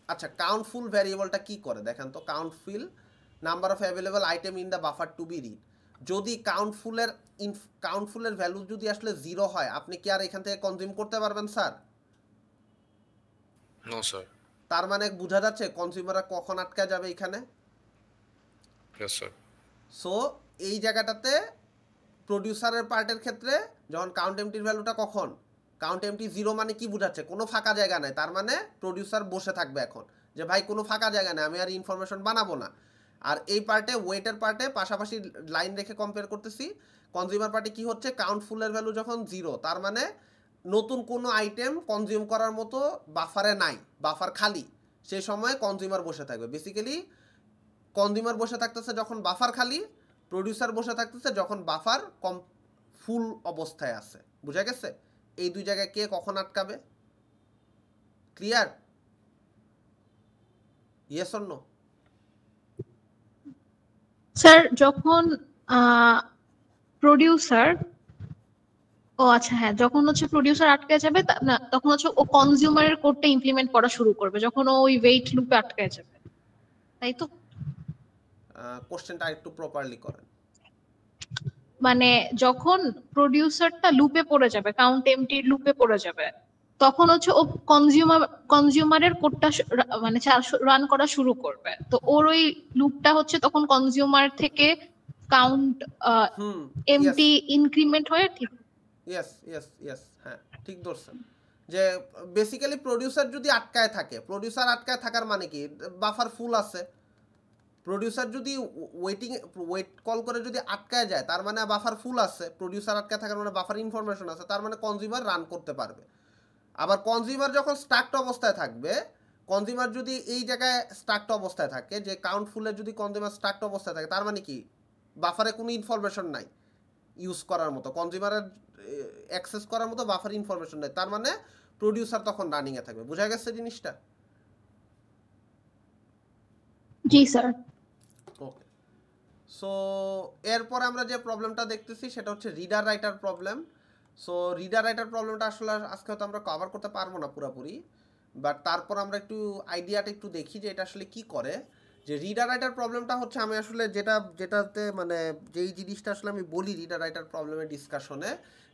S1: আচ্ছা, কাউন্টফুল ভ্যারিয়েবলটা কি করে দেখেন তো। Count full number of available item in the buffer to be read, যদি কাউন্টফুলের ভ্যালু যদি আসলে 0 হয় আপনি কি আর এখান থেকে কনজিউম করতে পারবেন স্যার?
S2: No sir.
S1: তার মানে বোঝা যাচ্ছে কনজিউমাররা কখন আটকা যাবে এখানে।
S2: Yes sir.
S1: সো এই জায়গাটাতে প্রডিউসারের পার্টের ক্ষেত্রে যখন কাউন্ট এমটির ভ্যালুটা কখন কাউন্ট এমটি 0 মানে কি বোঝাচ্ছে? কোনো ফাঁকা জায়গা নাই, তার মানে প্রডিউসার বসে থাকবে এখন যে ভাই কোনো ফাঁকা জায়গা নেই, আমি আর ইনফরমেশন বানাবো না। আর এই পার্টে ওয়েটের পার্টে পাশাপাশি লাইন রেখে কম্পেয়ার করতেছি। কনজিউমার পার্টে কি হচ্ছে? কাউন্ট ফুলের ভ্যালু যখন 0, তার মানে নতুন কোনো আইটেম কনজিউম করার মতো বাফারে নাই, বাফার খালি, সেই সময় কনজিউমার বসে থাকবে। বেসিক্যালি কনজিউমার বসে থাকতেছে যখন বাফার খালি, প্রডিউসার বসে থাকতেছে যখন বাফার ফুল অবস্থায় আছে। বুঝা গেছে? এই দুই জায়গায় কে কখন আটকাবে? Clear? Yes or no?
S3: Sir যখন প্রডিউসার আচ্ছা হ্যাঁ, যখন হচ্ছে প্রডিউসার আটকে যাবে না, তখন হচ্ছে ও কনজিউমারের কোডটা ইমপ্লিমেন্ট করা শুরু করবে যখন ও ওই ওয়েট লুপে আটকে যাবে, তাই তো?
S1: কোশ্চেনটা একটু প্রপারলি করেন।
S3: মানে যখন প্রডিউসারটা লুপে পড়ে যাবে, কাউন্ট এমটি লুপে পড়ে যাবে, তখন হচ্ছে ও কনজিউমারের কোডটা মানে রান করা শুরু করবে। তো ওর ওই লুপটা হচ্ছে তখন কনজিউমার থেকে কাউন্ট
S1: ইয়েস
S3: এমটি ইনক্রিমেন্ট হয়ে ঠিক।
S1: ইয়েস ইয়েস ইয়েস, হ্যাঁ ঠিক ধরছেন। যে বেসিক্যালি প্রডিউসার যদি আটকায় থাকে, প্রডিউসার আটকায় থাকার মানে কি? বাফার ফুল আছে। প্রডিউসার যদি ওয়েট কল করে যদি আটকায় যায়, তার মানে বাফার ফুল আছে। প্রডিউসার আটকায় থাকার মানে বাফার ইনফরমেশন আছে, তার মানে কনজিউমার রান করতে পারবে। আবার কনজিউমার যখন স্টাকড অবস্থায় থাকবে, কনজিউমার যদি এই জায়গায় স্টাকড অবস্থায় থাকে, যে কাউন্ট ফুলে যদি কনজিউমার স্টাকড অবস্থায় থাকে, তার মানে কি? বাফারে কোনো ইনফরমেশন নাই ইউজ করার মতো, কনজিউমারের অ্যাক্সেস করার মতো বাফার ইনফরমেশন নাই, তার মানে প্রডিউসার তখন রানিংয়ে থাকবে। বোঝা গেছে জিনিসটা?
S3: জি স্যার।
S1: ওকে, সো এরপর আমরা যে প্রবলেমটা দেখতেছি সেটা হচ্ছে reader writer problem. So reader writer প্রবলেমটা আসলে আজকে হয়তো আমরা কভার করতে পারবো না পুরোপুরি, বাট তারপর আমরা একটু আইডিয়াটা একটু দেখি যে এটা আসলে কি করে। যে রিডার রাইটার প্রবলেমটা হচ্ছে, আমি আসলে যেটাতে মানে যেই জিনিসটা আসলে আমি বলি রিডার রাইটার প্রবলেমের ডিসকাশনে,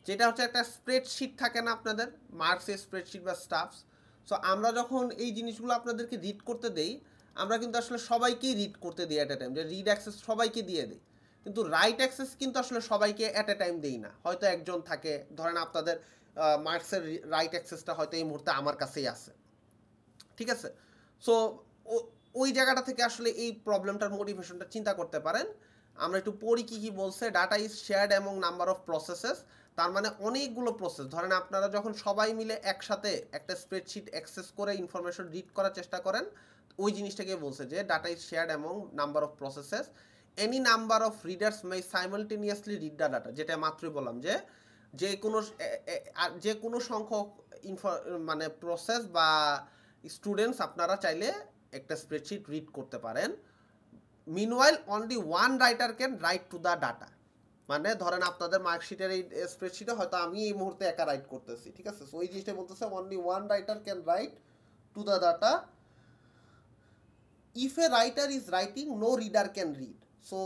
S1: যেটা হচ্ছে একটা স্প্রেডশিট থাকে না আপনাদের, মার্কসের স্প্রেডশিট বা স্টাফস। সো আমরা যখন এই জিনিসগুলো আপনাদেরকে রিড করতে দেই, আমরা কিন্তু আসলে সবাইকেই রিড করতে দিই অ্যাট এ টাইম, যে রিড অ্যাক্সেস সবাইকে দিয়ে দিই, কিন্তু রাইট অ্যাক্সেস কিন্তু আসলে সবাইকে অ্যাট এ টাইম দেই না। হয়তো একজন থাকে, ধরেন আপনাদের মার্কসের রাইট অ্যাক্সেসটা হয়তো এই মুহূর্তে আমার কাছেই আছে, ঠিক আছে? সো ওই জায়গাটা থেকে আসলে এই প্রবলেমটার মোটিভেশনটা চিন্তা করতে পারেন। আমরা একটু পড়ি কি বলছে। Data is shared among number of processes, তার মানে অনেকগুলো প্রসেস। ধরেন আপনারা যখন সবাই মিলে একসাথে একটা স্প্রেডশিট অ্যাক্সেস করে ইনফরমেশন রিড করার চেষ্টা করেন, ওই জিনিসটাকে বলছে যে data is shared among number of processes, any number of readers May simultaneously read the data. যেটা মাত্রই বললাম যে যে কোনো সংখ্যক মানে প্রসেস বা স্টুডেন্টস আপনারা চাইলে একটা স্প্রেডশিট রিড করতে পারেন। Meanwhile only one writer can write to the data. মানে ধরেন আপনাদের মার্কশিটের এই স্প্রেডশিটে হয়তো আমি এই মুহূর্তে একা রাইট করতেছি, ঠিক আছে? সো ওই জিনিসটা বলতেছে only one writer can write to the data. If a writer is writing no reader can read. So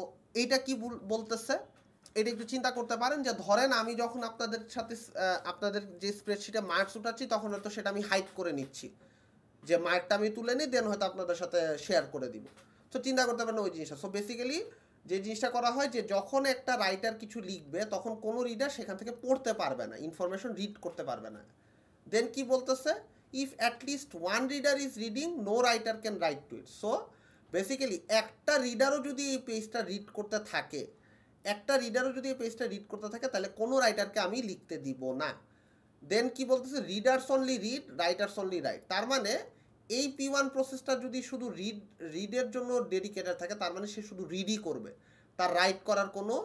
S1: এইটা কি বলতেছে, এটা একটু চিন্তা করতে পারেন। যে ধরেন আমি যখন আপনাদের সাথে আপনাদের যে স্প্রেডশিটে মার্কস উঠাচ্ছি, তখন হয়তো সেটা আমি হাইড করে নিচ্ছি, যে মার্কটা আমি তুলে নিই, দেন হয়তো আপনাদের সাথে শেয়ার করে দিব। তো চিন্তা করতে পারেন ওই জিনিসটা। সো বেসিক্যালি যে জিনিসটা করা হয়, যে যখন একটা রাইটার কিছু লিখবে, তখন কোনো রিডার সেখান থেকে পড়তে পারবে না, ইনফরমেশন রিড করতে পারবে না। দেন কি বলতেছে, if at least one reader is reading no writer can write to it. So basically একটা রিডারও যদি এই পেজটা রিড করতে থাকে, তাহলে কোনো রাইটারকে আমি লিখতে দিব না। দেন কি বলতেছে, readers only read, writers only write. তার মানে এই P1 প্রসেসটা যদি শুধু রিডের জন্য ডেডিকেটেড থাকে, তার মানে সে শুধু রিডই করবে, তার রাইট করার কোনো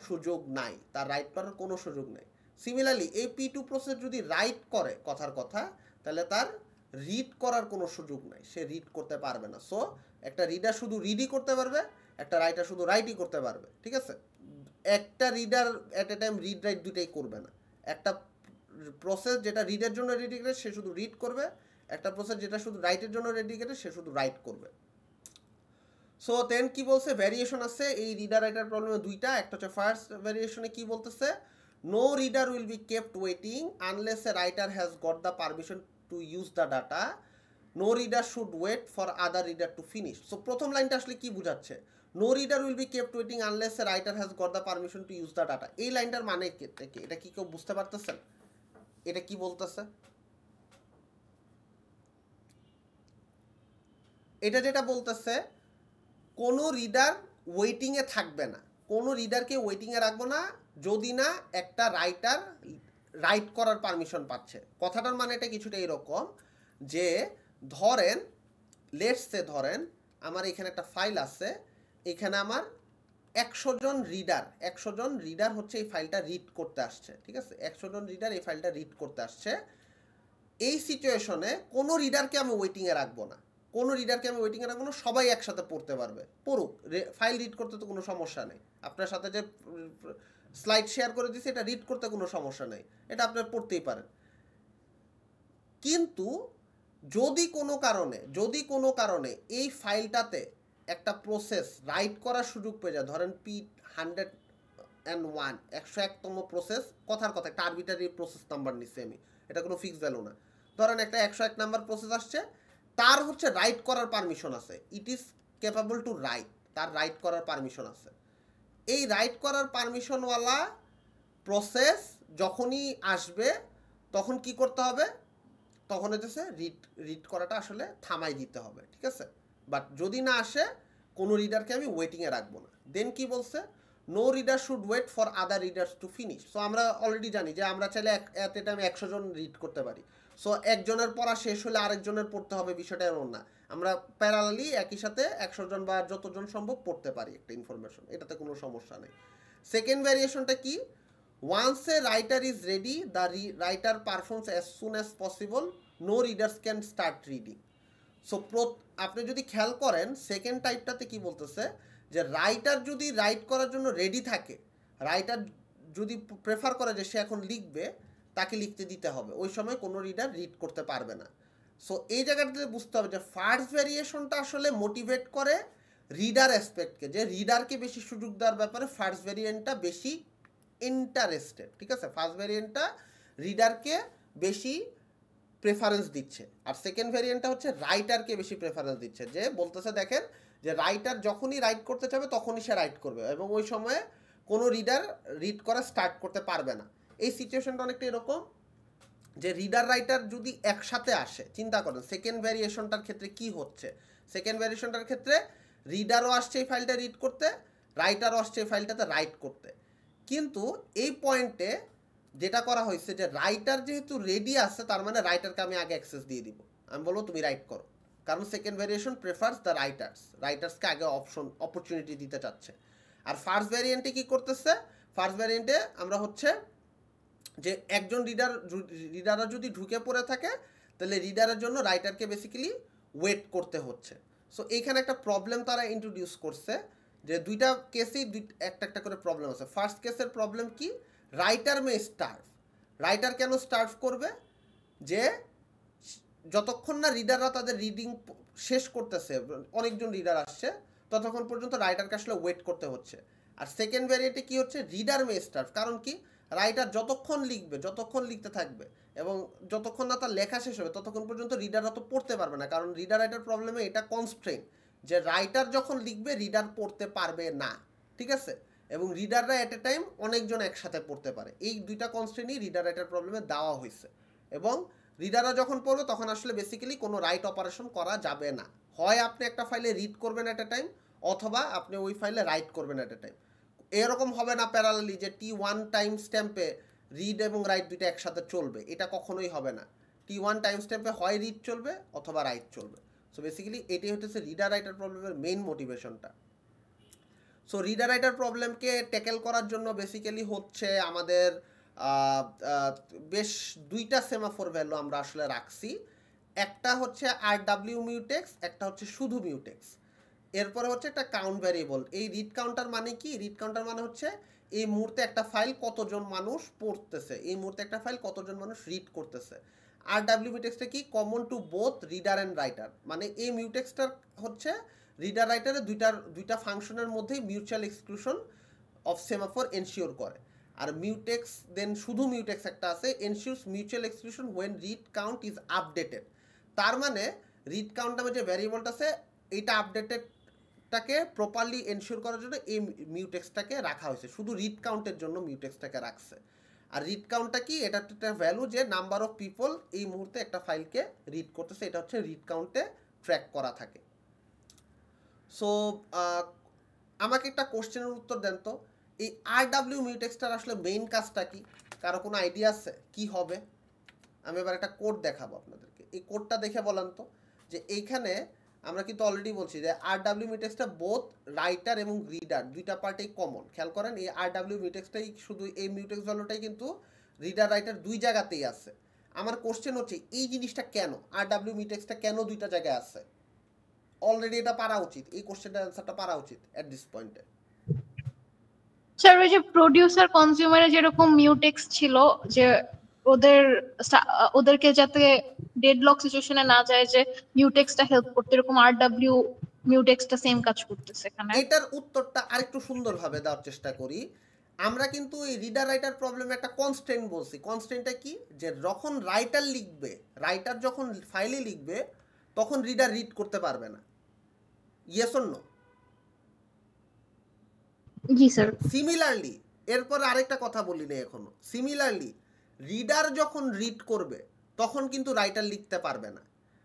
S1: সুযোগ নাই, সিমিলারলি এই P2 প্রসেস যদি রাইট করে কথার কথা, তাহলে তার রিড করার কোনো সুযোগ নাই, সে রিড করতে পারবে না। সো একটা রিডার শুধু রিডই করতে পারবে, একটা রাইটার শুধু রাইটই করতে পারবে, ঠিক আছে? একটা reader at a time read write দুটাই করবে না। একটা প্রসেস যেটা রিডের জন্য ডেডিকেটেড, সে শুধু রিড করবে। একটা প্রসেস যেটা শুধু রাইটের জন্য ডেডিকেটেড, সে শুধু রাইট করবে। সো দেন কি বলছে, ভ্যারিয়েশন আছে এই রিডার রাইটার প্রবলেমে দুইটা। একটা হচ্ছে ফার্স্ট ভ্যারিয়েশনে কি বলতেছে, no reader will be kept waiting unless a writer has got the permission to use the data, no reader should wait for other reader to finish. So প্রথম লাইনটা আসলে কি বোঝাচ্ছে, no reader will be kept waiting unless a writer has got the permission to use the data. এই লাইনটার মানে কি, এটা কি কেউ বুঝতে পারতেছেন এটা কি বলতেছে? এটা যেটা বলতেছে, কোনো রিডার ওয়েটিংয়ে থাকবে না, কোনো রিডারকে ওয়েটিংয়ে রাখবো না যদি না একটা রাইটার রাইট করার পারমিশন পাচ্ছে। কথাটার মানে এটা কিছুটা এরকম যে ধরেন ধরেন আমার এখানে একটা ফাইল আছে, এখানে আমার 100 জন রিডার হচ্ছে এই ফাইলটা রিড করতে আসছে, ঠিক আছে? 100 জন রিডার এই ফাইলটা রিড করতে আসছে। এই সিচুয়েশনে কোনো রিডারকে আমি ওয়েটিংয়ে রাখবো না, সবাই একসাথে পড়তে পারবে, পড়ুক, ফাইল রিড করতে তো কোনো সমস্যা নেই। আপনার সাথে যে স্লাইড শেয়ার করে দিয়েছি এটা রিড করতে কোনো সমস্যা নেই, এটা আপনার পড়তেই পারেন। কিন্তু যদি কোনো কারণে এই ফাইলটাতে একটা প্রসেস রাইট করার সুযোগ পেয়ে যায়, ধরেন P101 101তম প্রসেস, কথার কথা একটা আরবিটারি প্রসেস নাম্বার নিচ্ছি আমি, এটা কোনো ফিক্স ভ্যালু না, ধরেন একটা 101 নাম্বার প্রসেস আসছে, তার হচ্ছে রাইট করার পারমিশন আছে, it is capable to write, তার রাইট করার পারমিশন আছে। এই রাইট করার পারমিশনওয়ালা প্রসেস যখনই আসবে তখন কি করতে হবে, তখন হচ্ছে রিড করাটা আসলে থামাই দিতে হবে, ঠিক আছে? বাট যদি না আসে কোনো রিডারকে আমি ওয়েটিংয়ে রাখবো না। দেন কি বলছে, no reader should wait for other readers to finish. So আমরা অলরেডি জানি যে আমরা চাইলে এট এ টাইম 100 জন রিড করতে পারি। সো একজনের পড়া শেষ হলে আরেকজনের পড়তে হবে, বিষয়টা এমন না, আমরা প্যারালালি একই সাথে 100 জন বা যতজন সম্ভব পড়তে পারি একটা ইনফরমেশন, এটাতে কোনো সমস্যা নেই। সেকেন্ড ভ্যারিয়েশনটা কি, once a writer is ready the writer performs as soon as possible, no readers can start reading. So আপনি যদি খেয়াল করেন সেকেন্ড টাইপটাতে কি বলতেছে, যে রাইটার যদি রাইট করার জন্য রেডি থাকে, রাইটার যদি প্রেফার করে যে সে এখন লিখবে, তাকে লিখতে দিতে হবে, ওই সময় কোনো রিডার রিড করতে পারবে না। সো এই জায়গাটাতে বুঝতে হবে যে ফার্স্ট ভ্যারিয়েশনটা আসলে মোটিভেট করে রিডার অ্যাসপেক্টকে, যে রিডারকে বেশি সুযোগ দেওয়ার ব্যাপারে ফার্স্ট ভ্যারিয়েন্টটা বেশি ইন্টারেস্টেড, ঠিক আছে? ফার্স্ট ভ্যারিয়েন্টটা রিডারকে বেশি প্রেফারেন্স দিচ্ছে, আর সেকেন্ড ভ্যারিয়েন্টটা হচ্ছে রাইটারকে বেশি প্রেফারেন্স দিচ্ছে, যে বলতেছে দেখেন যে রাইটার যখনই রাইট করতে চাবে তখনই সে রাইট করবে, এবং ওই সময়ে কোনো রিডার রিড করা স্টার্ট করতে পারবে না। এই সিচুয়েশনটা অনেকটা এরকম যে রিডার রাইটার যদি একসাথে আসে, চিন্তা করেন সেকেন্ড ভ্যারিয়েশনটার ক্ষেত্রে কি হচ্ছে, সেকেন্ড ভ্যারিয়েশনটার ক্ষেত্রে রিডারও আসছে এই ফাইলটা রিড করতে, রাইটারও আসছে এই ফাইলটাতে রাইট করতে। কিন্তু এই পয়েন্টে যেটা করা হয়েছে যে রাইটার যেহেতু রেডি আছে, তার মানে রাইটারকে আমি আগে অ্যাক্সেস দিয়ে দিব, আমি বলবো তুমি রাইট করো, কারণ সেকেন্ড ভ্যারিয়েশন প্রেফার্স দ্য রাইটার্সকে আগে অপরচুনিটি দিতে চাচ্ছে। আর ফার্স্ট ভ্যারিয়েন্টে কি করতেছে, ফার্স্ট ভ্যারিয়েন্টে আমরা হচ্ছে যে একজন রিডাররা যদি ঢুকে পড়ে থাকে, তাহলে রিডারের জন্য রাইটারকে বেসিক্যালি ওয়েট করতে হচ্ছে। সো এইখানে একটা প্রবলেম তারা ইন্ট্রোডিউস করছে, যে দুইটা কেসেই একটা করে প্রবলেম আছে। ফার্স্ট কেসের প্রবলেম কি, রাইটার মে স্টার্ভ। রাইটার কেন স্টার্ভ করবে, যে যতক্ষণ না রিডাররা তাদের রিডিং শেষ করতেছে, অনেকজন রিডার আসছে, ততক্ষণ পর্যন্ত রাইটারকে আসলে ওয়েট করতে হচ্ছে। আর সেকেন্ড ভ্যারিয়েন্টে কি হচ্ছে, রিডার মে স্টার্ভ, কারণ কি, রাইটার যতক্ষণ লিখতে থাকবে এবং যতক্ষণ না তার লেখা শেষ হবে ততক্ষণ পর্যন্ত রিডাররা তো পড়তে পারবে না, কারণ রিডার রাইটার প্রবলেমে এটা কনস্ট্রেইন যে রাইটার যখন লিখবে রিডার পড়তে পারবে না, ঠিক আছে? এবং রিডাররা এট এ টাইম অনেকজন একসাথে পড়তে পারে, এই দুইটা কনস্ট্রেইনই রিডার রাইটার প্রবলেমে দেওয়া হয়েছে। এবং রিডাররা যখন পড়বে তখন আসলে বেসিক্যালি কোনো রাইট অপারেশন করা যাবে না, হয় আপনি একটা ফাইলে রিড করবেন এট এ টাইম, অথবা আপনি ওই ফাইলে রাইট করবেন এট এ টাইম। এরকম হবে না প্যারালালি যে T1 টাইম স্ট্যাম্পে রিড এবং রাইট দুইটা একসাথে চলবে, এটা কখনোই হবে না। T1 টাইম স্ট্যাম্পে হয় রিড চলবে অথবা রাইট চলবে। সো বেসিক্যালি এটাই হচ্ছে রিডার রাইটার প্রবলেমের মেইন মোটিভেশনটা। সো রিডার রাইটার প্রবলেমকে ট্যাকেল করার জন্য বেসিক্যালি হচ্ছে আমাদের বেশ দুইটা সেমাফোর ভ্যালু আমরা আসলে রাখছি, একটা হচ্ছে RW মিউটেক্স, একটা হচ্ছে শুধু মিউটেক্স। এরপরে হচ্ছে একটা কাউন্ট ভ্যারিয়েবল। এই রিড কাউন্টার মানে কি, রিড কাউন্টার মানে হচ্ছে এই মুহূর্তে একটা ফাইল কতজন মানুষ পড়তেছে, এই মুহূর্তে একটা ফাইল কতজন মানুষ রিড করতেছে। RW মিউটেক্সটা কি, common to both reader and writer, মানে এই মিউটেক্সটার হচ্ছে রিডার রাইটারে দুইটা ফাংশনের মধ্যেই mutual exclusion of semaphore ensure করে। আর মিউটেক্স দেন শুধু মিউটেক্স একটা আছে, ensures mutual exclusion when read count is updated. তার মানে রিড কাউন্ট নামে যে ভ্যারিয়েবলটা আছে এইটা আপডেটেডটাকে প্রপারলি এনশিওর করার জন্য এই মিউটেক্সটাকে রাখা হয়েছে, শুধু রিড কাউন্টের জন্য মিউটেক্সটাকে রাখছে। আর রিড কাউন্টটা কি, এটা একটা ভ্যালু যে নাম্বার অফ পিপল এই মুহূর্তে একটা ফাইলকে রিড করতেছে, এটা হচ্ছে রিড কাউন্টে ট্র্যাক করা থাকে। সো আমাকে একটা কোশ্চেনের উত্তর দেন তো, এই RW মিউটেক্সটার আসলে মেইন কাজটা কি? কারো কোনো আইডিয়া আছে কি হবে? আমি এবার একটা কোড দেখাবো আপনাদেরকে, এই কোডটা দেখে বলেন তো যে এইখানে আমরা কিন্তু অলরেডি বলছি যে RW মিউটেক্সটা বোথ রাইটার এবং রিডার দুইটা পার্টেই কমন। খেয়াল করেন এই RW মিউটেক্সটাই শুধু এই মিউটেক্স ভ্যালুটাই কিন্তু রিডার রাইটার দুই জায়গাতেই আছে। আমার কোশ্চেন হচ্ছে এই জিনিসটা কেন, RW মিউটেক্সটা কেন দুইটা জায়গায় আছে? অলরেডি এটা পারা উচিত, এই কোশ্চেনটার অ্যানসারটা পারা উচিত এট দিস পয়েন্টে।
S3: স্যার ওই যে প্রোডিউসার কনজিউমারে যেরকম মিউটেক্স ছিল যে ওদেরকে যাতে ডেডলক সিচুয়েশনে না যায় যে মিউটেক্সটা হেল্প করতে, এরকম RW মিউটেক্সটা সেম কাজ করতেছে এখানে।
S1: এটার উত্তরটা আরেকটু সুন্দরভাবে দেওয়ার চেষ্টা করি। আমরা কিন্তু এই রিডার রাইটার প্রবলেমে একটা কনস্ট্রেন্ট বলছি। কনস্ট্রেন্টটা কি, যে যখন রাইটার লিখবে, রাইটার যখন ফাইলে লিখবে তখন রিডার রিড করতে পারবে না। Yes or no?
S3: জি স্যার।
S1: সিমিলারলি এরপর আরেকটা কথা বলি না এখনো, সিমিলারলি রিডার যখন রিড করবে তখন কিন্তু রাইটার লিখতে পারবে না।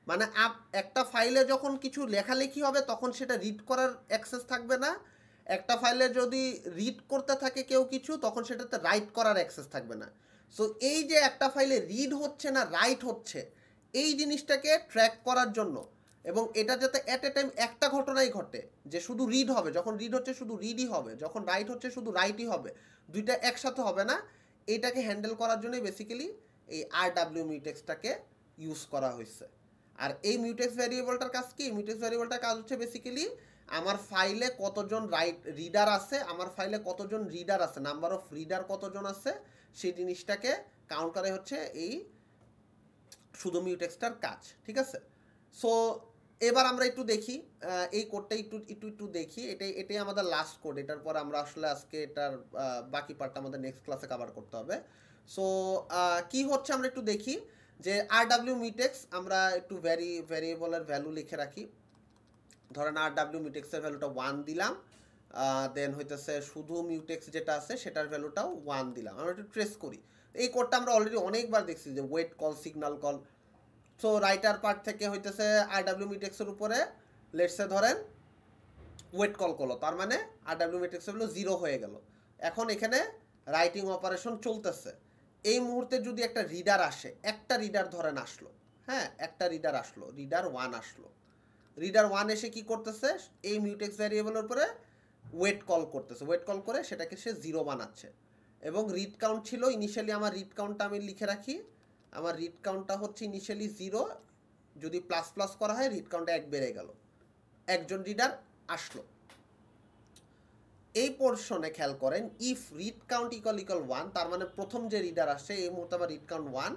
S1: মানে একটা ফাইলে যখন কিছু লেখালেখি হবে তখন সেটা রিড করার অ্যাক্সেস থাকবে না, একটা ফাইলে যদি রিড করতে থাকে কেউ কিছু তখন সেটাতে রাইট করার অ্যাক্সেস থাকবে না। সো এই যে একটা ফাইলে রিড হচ্ছে না রাইট হচ্ছে, এই জিনিসটাকে ট্র্যাক করার জন্য, এবং এটা যাতে অ্যাট এ টাইম একটা ঘটনাই ঘটে যে শুধু রিড হবে, যখন রিড হচ্ছে শুধু রিডই হবে, যখন রাইট হচ্ছে শুধু রাইটই হবে, দুইটা একসাথে হবে না, এইটাকে হ্যান্ডেল করার জন্যই বেসিক্যালি এই RW মিউটেক্সটাকে ইউজ করা হয়েছে। আর এই মিউটেক্স ভ্যারিয়েবলটার কাজ কি, মিউটেক্স ভ্যারিয়েবলটার কাজ হচ্ছে বেসিক্যালি আমার ফাইলে কতজন রিডার আছে, আমার ফাইলে কতজন রিডার আছে, নাম্বার অফ রিডার কতজন আছে, সেই জিনিসটাকে কাউন্ট করা হচ্ছে এই শুধু মিউটেক্সটার কাজ। ঠিক আছে, সো এবার আমরা একটু দেখি এই কোডটা একটু দেখি। এটাই আমাদের লাস্ট কোড, এটার পর আমরা আসলে আজকে এটার বাকি পার্টটা আমাদের নেক্সট ক্লাসে কভার করতে হবে। সো কি হচ্ছে আমরা একটু দেখি যে RW মিউটেক্স আমরা একটু ভ্যারিয়েবলের ভ্যালু লিখে রাখি। ধরেন RW মিউটেক্সের ভ্যালুটা 1 দিলাম, দেন হইতেছে শুধু মিউটেক্স যেটা আছে সেটার ভ্যালুটাও 1 দিলাম। আমরা একটু ট্রেস করি, এই কোডটা আমরা অলরেডি অনেকবার দেখছি যে wait call, signal call. So writer part থেকে হইতেছে RW মিউটেক্সের উপরে লেটসে ধরেন ওয়েট কল করলো, তার মানে RW মিউটেক্স হলো 0 হয়ে গেল। এখন এখানে রাইটিং অপারেশন চলতেছে, এই মুহূর্তে যদি একটা রিডার আসে, একটা রিডার ধরেন আসলো, হ্যাঁ একটা রিডার আসলো, রিডার 1 আসলো, রিডার 1 এসে কি করতেছে, এই মিউটেক্স ভ্যারিয়েবলের উপরে ওয়েট কল করতেছে, ওয়েট কল করে সেটাকে সে 0 বানাচ্ছে। এবং রিড কাউন্ট ছিল ইনিশিয়ালি, আমার রিড কাউন্টটা আমি লিখে রাখি, আমার রিড কাউন্টটা হচ্ছে ইনিশিয়ালি 0, যদি প্লাস প্লাস করা হয় রিড কাউন্টটা 1 বেড়ে গেল, একজন রিডার আসলো। এই পোর্শনে খেয়াল করেন ইফ রিড কাউন্ট ইকুয়াল 1, তার মানে প্রথম যে রিডার আসছে এই মুহূর্তে আমার রিড কাউন্ট 1,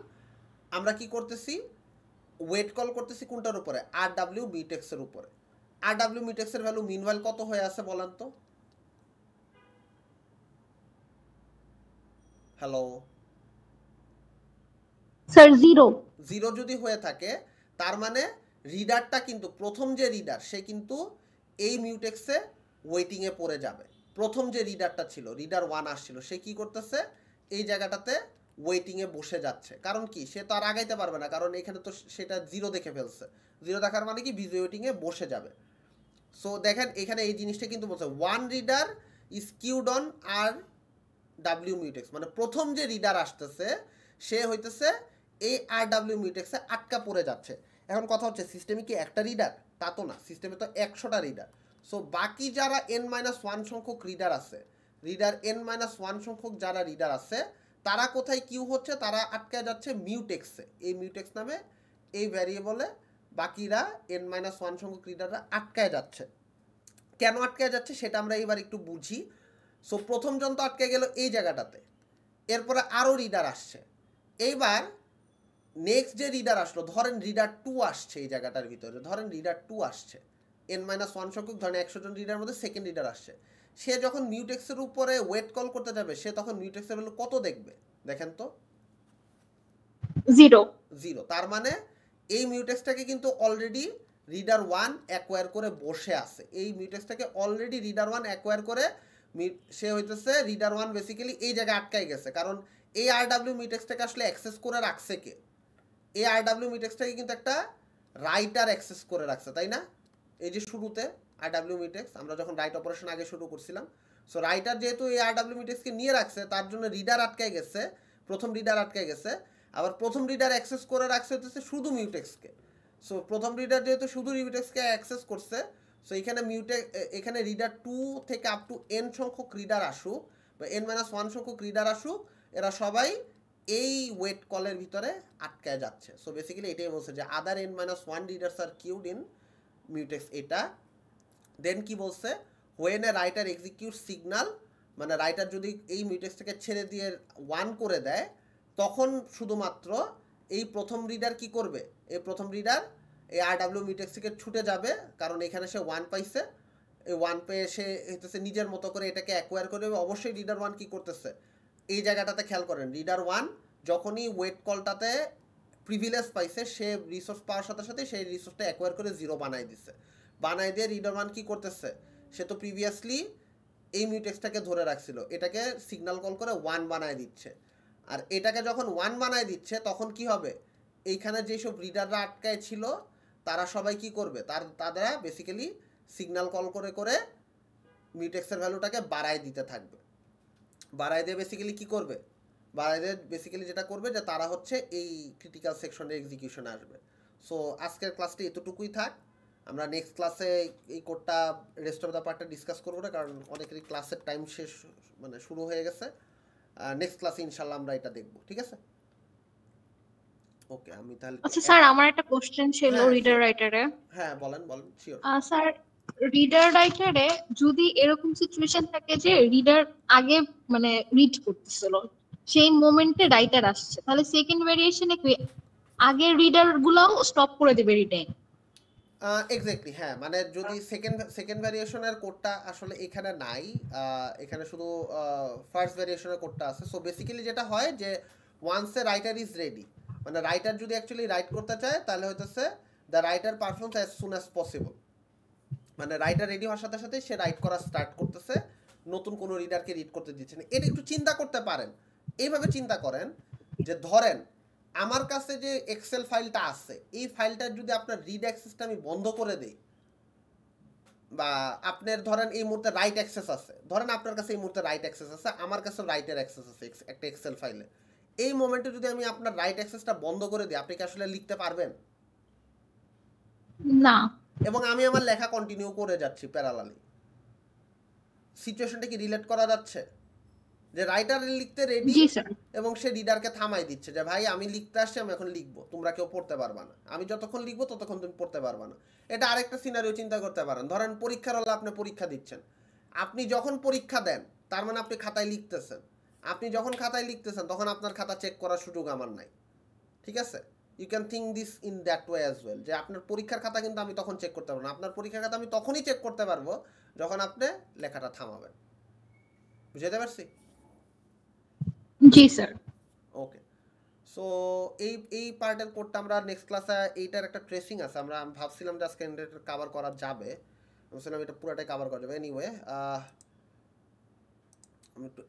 S1: আমরা কি করতেছি ওয়েট কল করতেছি কোনটার উপরে, RW মিউটেক্সের উপরে। RW মিউটেক্সের ভ্যালু মিনওয়াইল কত হয়ে আছে বলেন তো? হ্যালো
S3: স্যার 0
S1: যদি হয়ে থাকে তার মানে রিডারটা কিন্তু প্রথম যে রিডার সে কিন্তু এই মিউটেক্সে ওয়েটিংয়ে পড়ে যাবে। প্রথম যে রিডারটা ছিল, রিডার 1 আসছিল, সে কি করতেছে এই জায়গাটাতে ওয়েটিংয়ে বসে যাচ্ছে। কারণ কি, সে তো আর আগাইতে পারবে না, কারণ এখানে তো সেটা 0 দেখে ফেলছে। 0 দেখার মানে কি, বিজি ওয়েটিংয়ে বসে যাবে। সো দেখেন এখানে এই জিনিসটা কিন্তু বলছে 1 reader is queued on RW mutex, মানে প্রথম যে রিডার আসতেছে সে হইতেছে এই RW মিউটেক্সে আটকা পড়ে যাচ্ছে। এখন কথা হচ্ছে সিস্টেমে কি একটা রিডার? তা তো না, সিস্টেমে তো 100টা রিডার। সো বাকি যারা n-1 সংখ্যক রিডার আছে, রিডার n-1 সংখ্যক যারা রিডার আছে তারা কোথায় কিউ হচ্ছে, তারা আটকে যাচ্ছে মিউটেক্সে, এই মিউটেক্স নামে এই ভ্যারিয়েবলে বাকিরা n-1 সংখ্যক রিডাররা আটকায় যাচ্ছে। কেন আটকায় যাচ্ছে সেটা আমরা এবার একটু বুঝি। সো প্রথম জন তো আটকে গেল এই জায়গাটাতে, এরপরে আরও রিডার আসছে, এইবার নেক্সট যে রিডার আসলো, ধরেন রিডার 2 আসছে এই জায়গাটার ভিতরে, ধরেন রিডার 2 আসছে, n-1 সংখ্যক ধরেন 100 জন রিডার মধ্যে সেকেন্ড রিডার আসছে, সে যখন মিউটেক্সের উপরে ওয়েট কল করতে যাবে সে তখন মিউটেক্সের ভ্যালু কত দেখবে দেখেন তো? 0। তার মানে এই মিউটেক্সটাকে কিন্তু অলরেডি রিডার 1 অ্যাকোয়ার করে বসে আছে, এই মিউটেক্সটাকে অলরেডি রিডার 1 অ্যাকোয়ার করে সে হইতেছে রিডার 1 বেসিক্যালি এই জায়গায় আটকাই গেছে, কারণ এই আরডব্লিউ মিউটেক্সটাকে আসলে অ্যাক্সেস করে রাখছে কে? এই আরডব্লিউ মিউটেক্সটাকে কিন্তু একটা রাইটার অ্যাক্সেস করে রাখছে, তাই না? এই যে শুরুতে আরডব্লিউ মিউটেক্স আমরা যখন রাইট অপারেশন আগে শুরু করছিলাম, সো রাইটার যেহেতু এই আরডব্লিউ মিউটেক্সকে নিয়ে রাখছে তার জন্য রিডার আটকাই গেছে, প্রথম রিডার আটকাই গেছে, আবার প্রথম রিডার অ্যাক্সেস করে রাখছে হচ্ছে শুধু মিউটেক্সকে। সো প্রথম রিডার যেহেতু শুধু মিউটেক্সকে অ্যাক্সেস করছে, সো এখানে এখানে রিডার 2 থেকে আপ টু n সংখ্যক রিডার আসুক বা n-1 সংখ্যক রিডার আসুক, এরা সবাই এই ওয়েট কলের ভিতরে আটকায় যাচ্ছে। সো বেসিক্যালি এটাই বলছে যে other n-1 readers are queued in mutex এটা। দেন কি বলছে, when a writer execute signal, মানে রাইটার যদি এই মিউটেক্সটাকে ছেড়ে দিয়ে 1 করে দেয় তখন শুধুমাত্র এই প্রথম রিডার কি করবে, এই প্রথম রিডার এই আরডব্লিউ মিউটেক্স থেকে ছুটে যাবে, কারণ এখানে সে 1 পাইছে, এই 1 পেয়ে সে হইতেছে নিজের মতো করে এটাকে অ্যাকোয়ার করে। অবশ্যই রিডার 1 কি করতেছে এই জায়গাটাতে খেয়াল করেন, রিডার 1 যখনই ওয়েট কলটাতে প্রিভিলেজ পাইছে সে রিসোর্স পাওয়ার সাথে সাথে সেই রিসোর্সটা অ্যাকোয়ার করে 0 বানাই দিছে, বানাই দিয়ে রিডার 1 কি করতেছে, সে তো প্রিভিয়াসলি এই মিউটেক্সটাকে ধরে রাখছিল, এটাকে সিগন্যাল কল করে 1 বানায় দিচ্ছে। আর এটাকে যখন 1 বানায় দিচ্ছে তখন কি হবে, এইখানে যেসব রিডাররা আটকায় ছিল তারা সবাই কি করবে, তারা বেসিক্যালি সিগন্যাল কল করে করে মিউটেক্সের ভ্যালুটাকে বাড়ায় দিতে থাকবে, বাড়ায় দিয়ে বেসিক্যালি কি করবে, বাড়ায় দিয়ে বেসিক্যালি যেটা করবে যে তারা হচ্ছে এই ক্রিটিক্যাল সেকশনের এক্সিকিউশনে আসবে। সো আজকের ক্লাসটি এতটুকুই থাক, আমরা নেক্সট ক্লাসে এই কোডটা রেস্ট অফ দ্য পার্টটা ডিসকাস করবো না, কারণ অনেকেরই ক্লাসের টাইম শেষ মানে শুরু হয়ে গেছে। নেক্সট ক্লাসে ইনশাল্লাহ আমরা এটা দেখবো, ঠিক আছে? ওকে, আমি তাহলে
S3: আচ্ছা স্যার, আমার একটা কোশ্চেন ছিল
S1: হ্যাঁ,
S3: রিডার
S1: sure.
S3: রাইটারে।
S1: হ্যাঁ বলেন শিওর।
S3: স্যার, রিডার রাইটারে যদি এরকম সিচুয়েশন থাকে যে রিডার আগে মানে রিড করতেছিল, সেই মোমেন্টে রাইটার আসছে, তাহলে সেকেন্ড ভেরিয়েশনে কি আগের রিডার গুলাও স্টপ করে দেবে রিডাইং?
S1: এক্স্যাক্টলি হ্যাঁ, মানে যদি সেকেন্ড ভ্যারিয়েশনের কোডটা আসলে এখানে নাই, এখানে শুধু ফার্স্ট ভ্যারিয়েশনের কোডটা আছে। সো বেসিক্যালি যেটা হয় যে once a writer is ready, মানে রাইটার যদি অ্যাকচুয়ালি রাইট করতে চায় তাহলে হইতেছে the writer performs as soon as possible, মানে রাইটার রেডি হওয়ার সাথে সাথে সে রাইট করা স্টার্ট করতেছে, নতুন কোনো রিডারকে রিড করতে দিচ্ছে না। এটা একটু চিন্তা করতে পারেন, এইভাবে চিন্তা করেন যে ধরেন আমার কাছে যে এক্সেল ফাইলটা আছে এই ফাইলটার যদি আপনার রিড অ্যাক্সেসটা আমি বন্ধ করে দিই, বা আপনার ধরেন এই মুহূর্তে রাইট অ্যাক্সেস আছে, ধরেন আপনার কাছে এই মুহূর্তে রাইট অ্যাক্সেস আছে, আমার কাছে রাইটের অ্যাক্সেস আছে একটা এক্সেল ফাইলে, এই মোমেন্টে যদি আমি আপনার রাইট অ্যাক্সেসটা বন্ধ করে দিই আপনি কি আসলে লিখতে পারবেন?
S3: না।
S1: এবং আমি আমার লেখা কন্টিনিউ করে যাচ্ছি প্যারালালি, সিচুয়েশনটা কি রিলেট করা যাচ্ছে যে রাইটার লিখতে রেডি
S3: জি স্যার।
S1: এবং সে রিডারকে থামাই দিচ্ছে যে ভাই আমি লিখতে আসছি, আমি এখন লিখবো, তোমরা কেউ পড়তে পারবা না, আমি যতক্ষণ লিখবো ততক্ষণ তুমি পড়তে পারবা না। এটা আরেকটা সিনারিও চিন্তা করতে পারেন, ধরেন পরীক্ষার হলে আপনি পরীক্ষা দিচ্ছেন, আপনি যখন পরীক্ষা দেন তার মানে আপনি খাতায় লিখতেছেন, আপনি যখন খাতায় লিখতেছেন তখন আপনার খাতা চেক করার সুযোগ আমার নাই, ঠিক আছে? You can think this in that way as well, যে আপনার পরীক্ষার খাতা কিন্তু আমি তখন চেক করতে পারবো না, আপনার পরীক্ষার খাতা আমি তখনই চেক করতে পারবো যখন আপনি লেখাটা থামাবেন। বুঝতে পারছি?
S3: জি স্যার।
S1: ওকে, সো এই পার্টের কোডটা আমরা নেক্সট ক্লাসে, এইটার একটা ট্রেসিং আছে, আমরা ভাবছিলাম যে আজকে কভার করা যাবে, ভাবছিলাম এটা পুরোটাই কভার করা যাবে। এনিওয়ে আমি একটু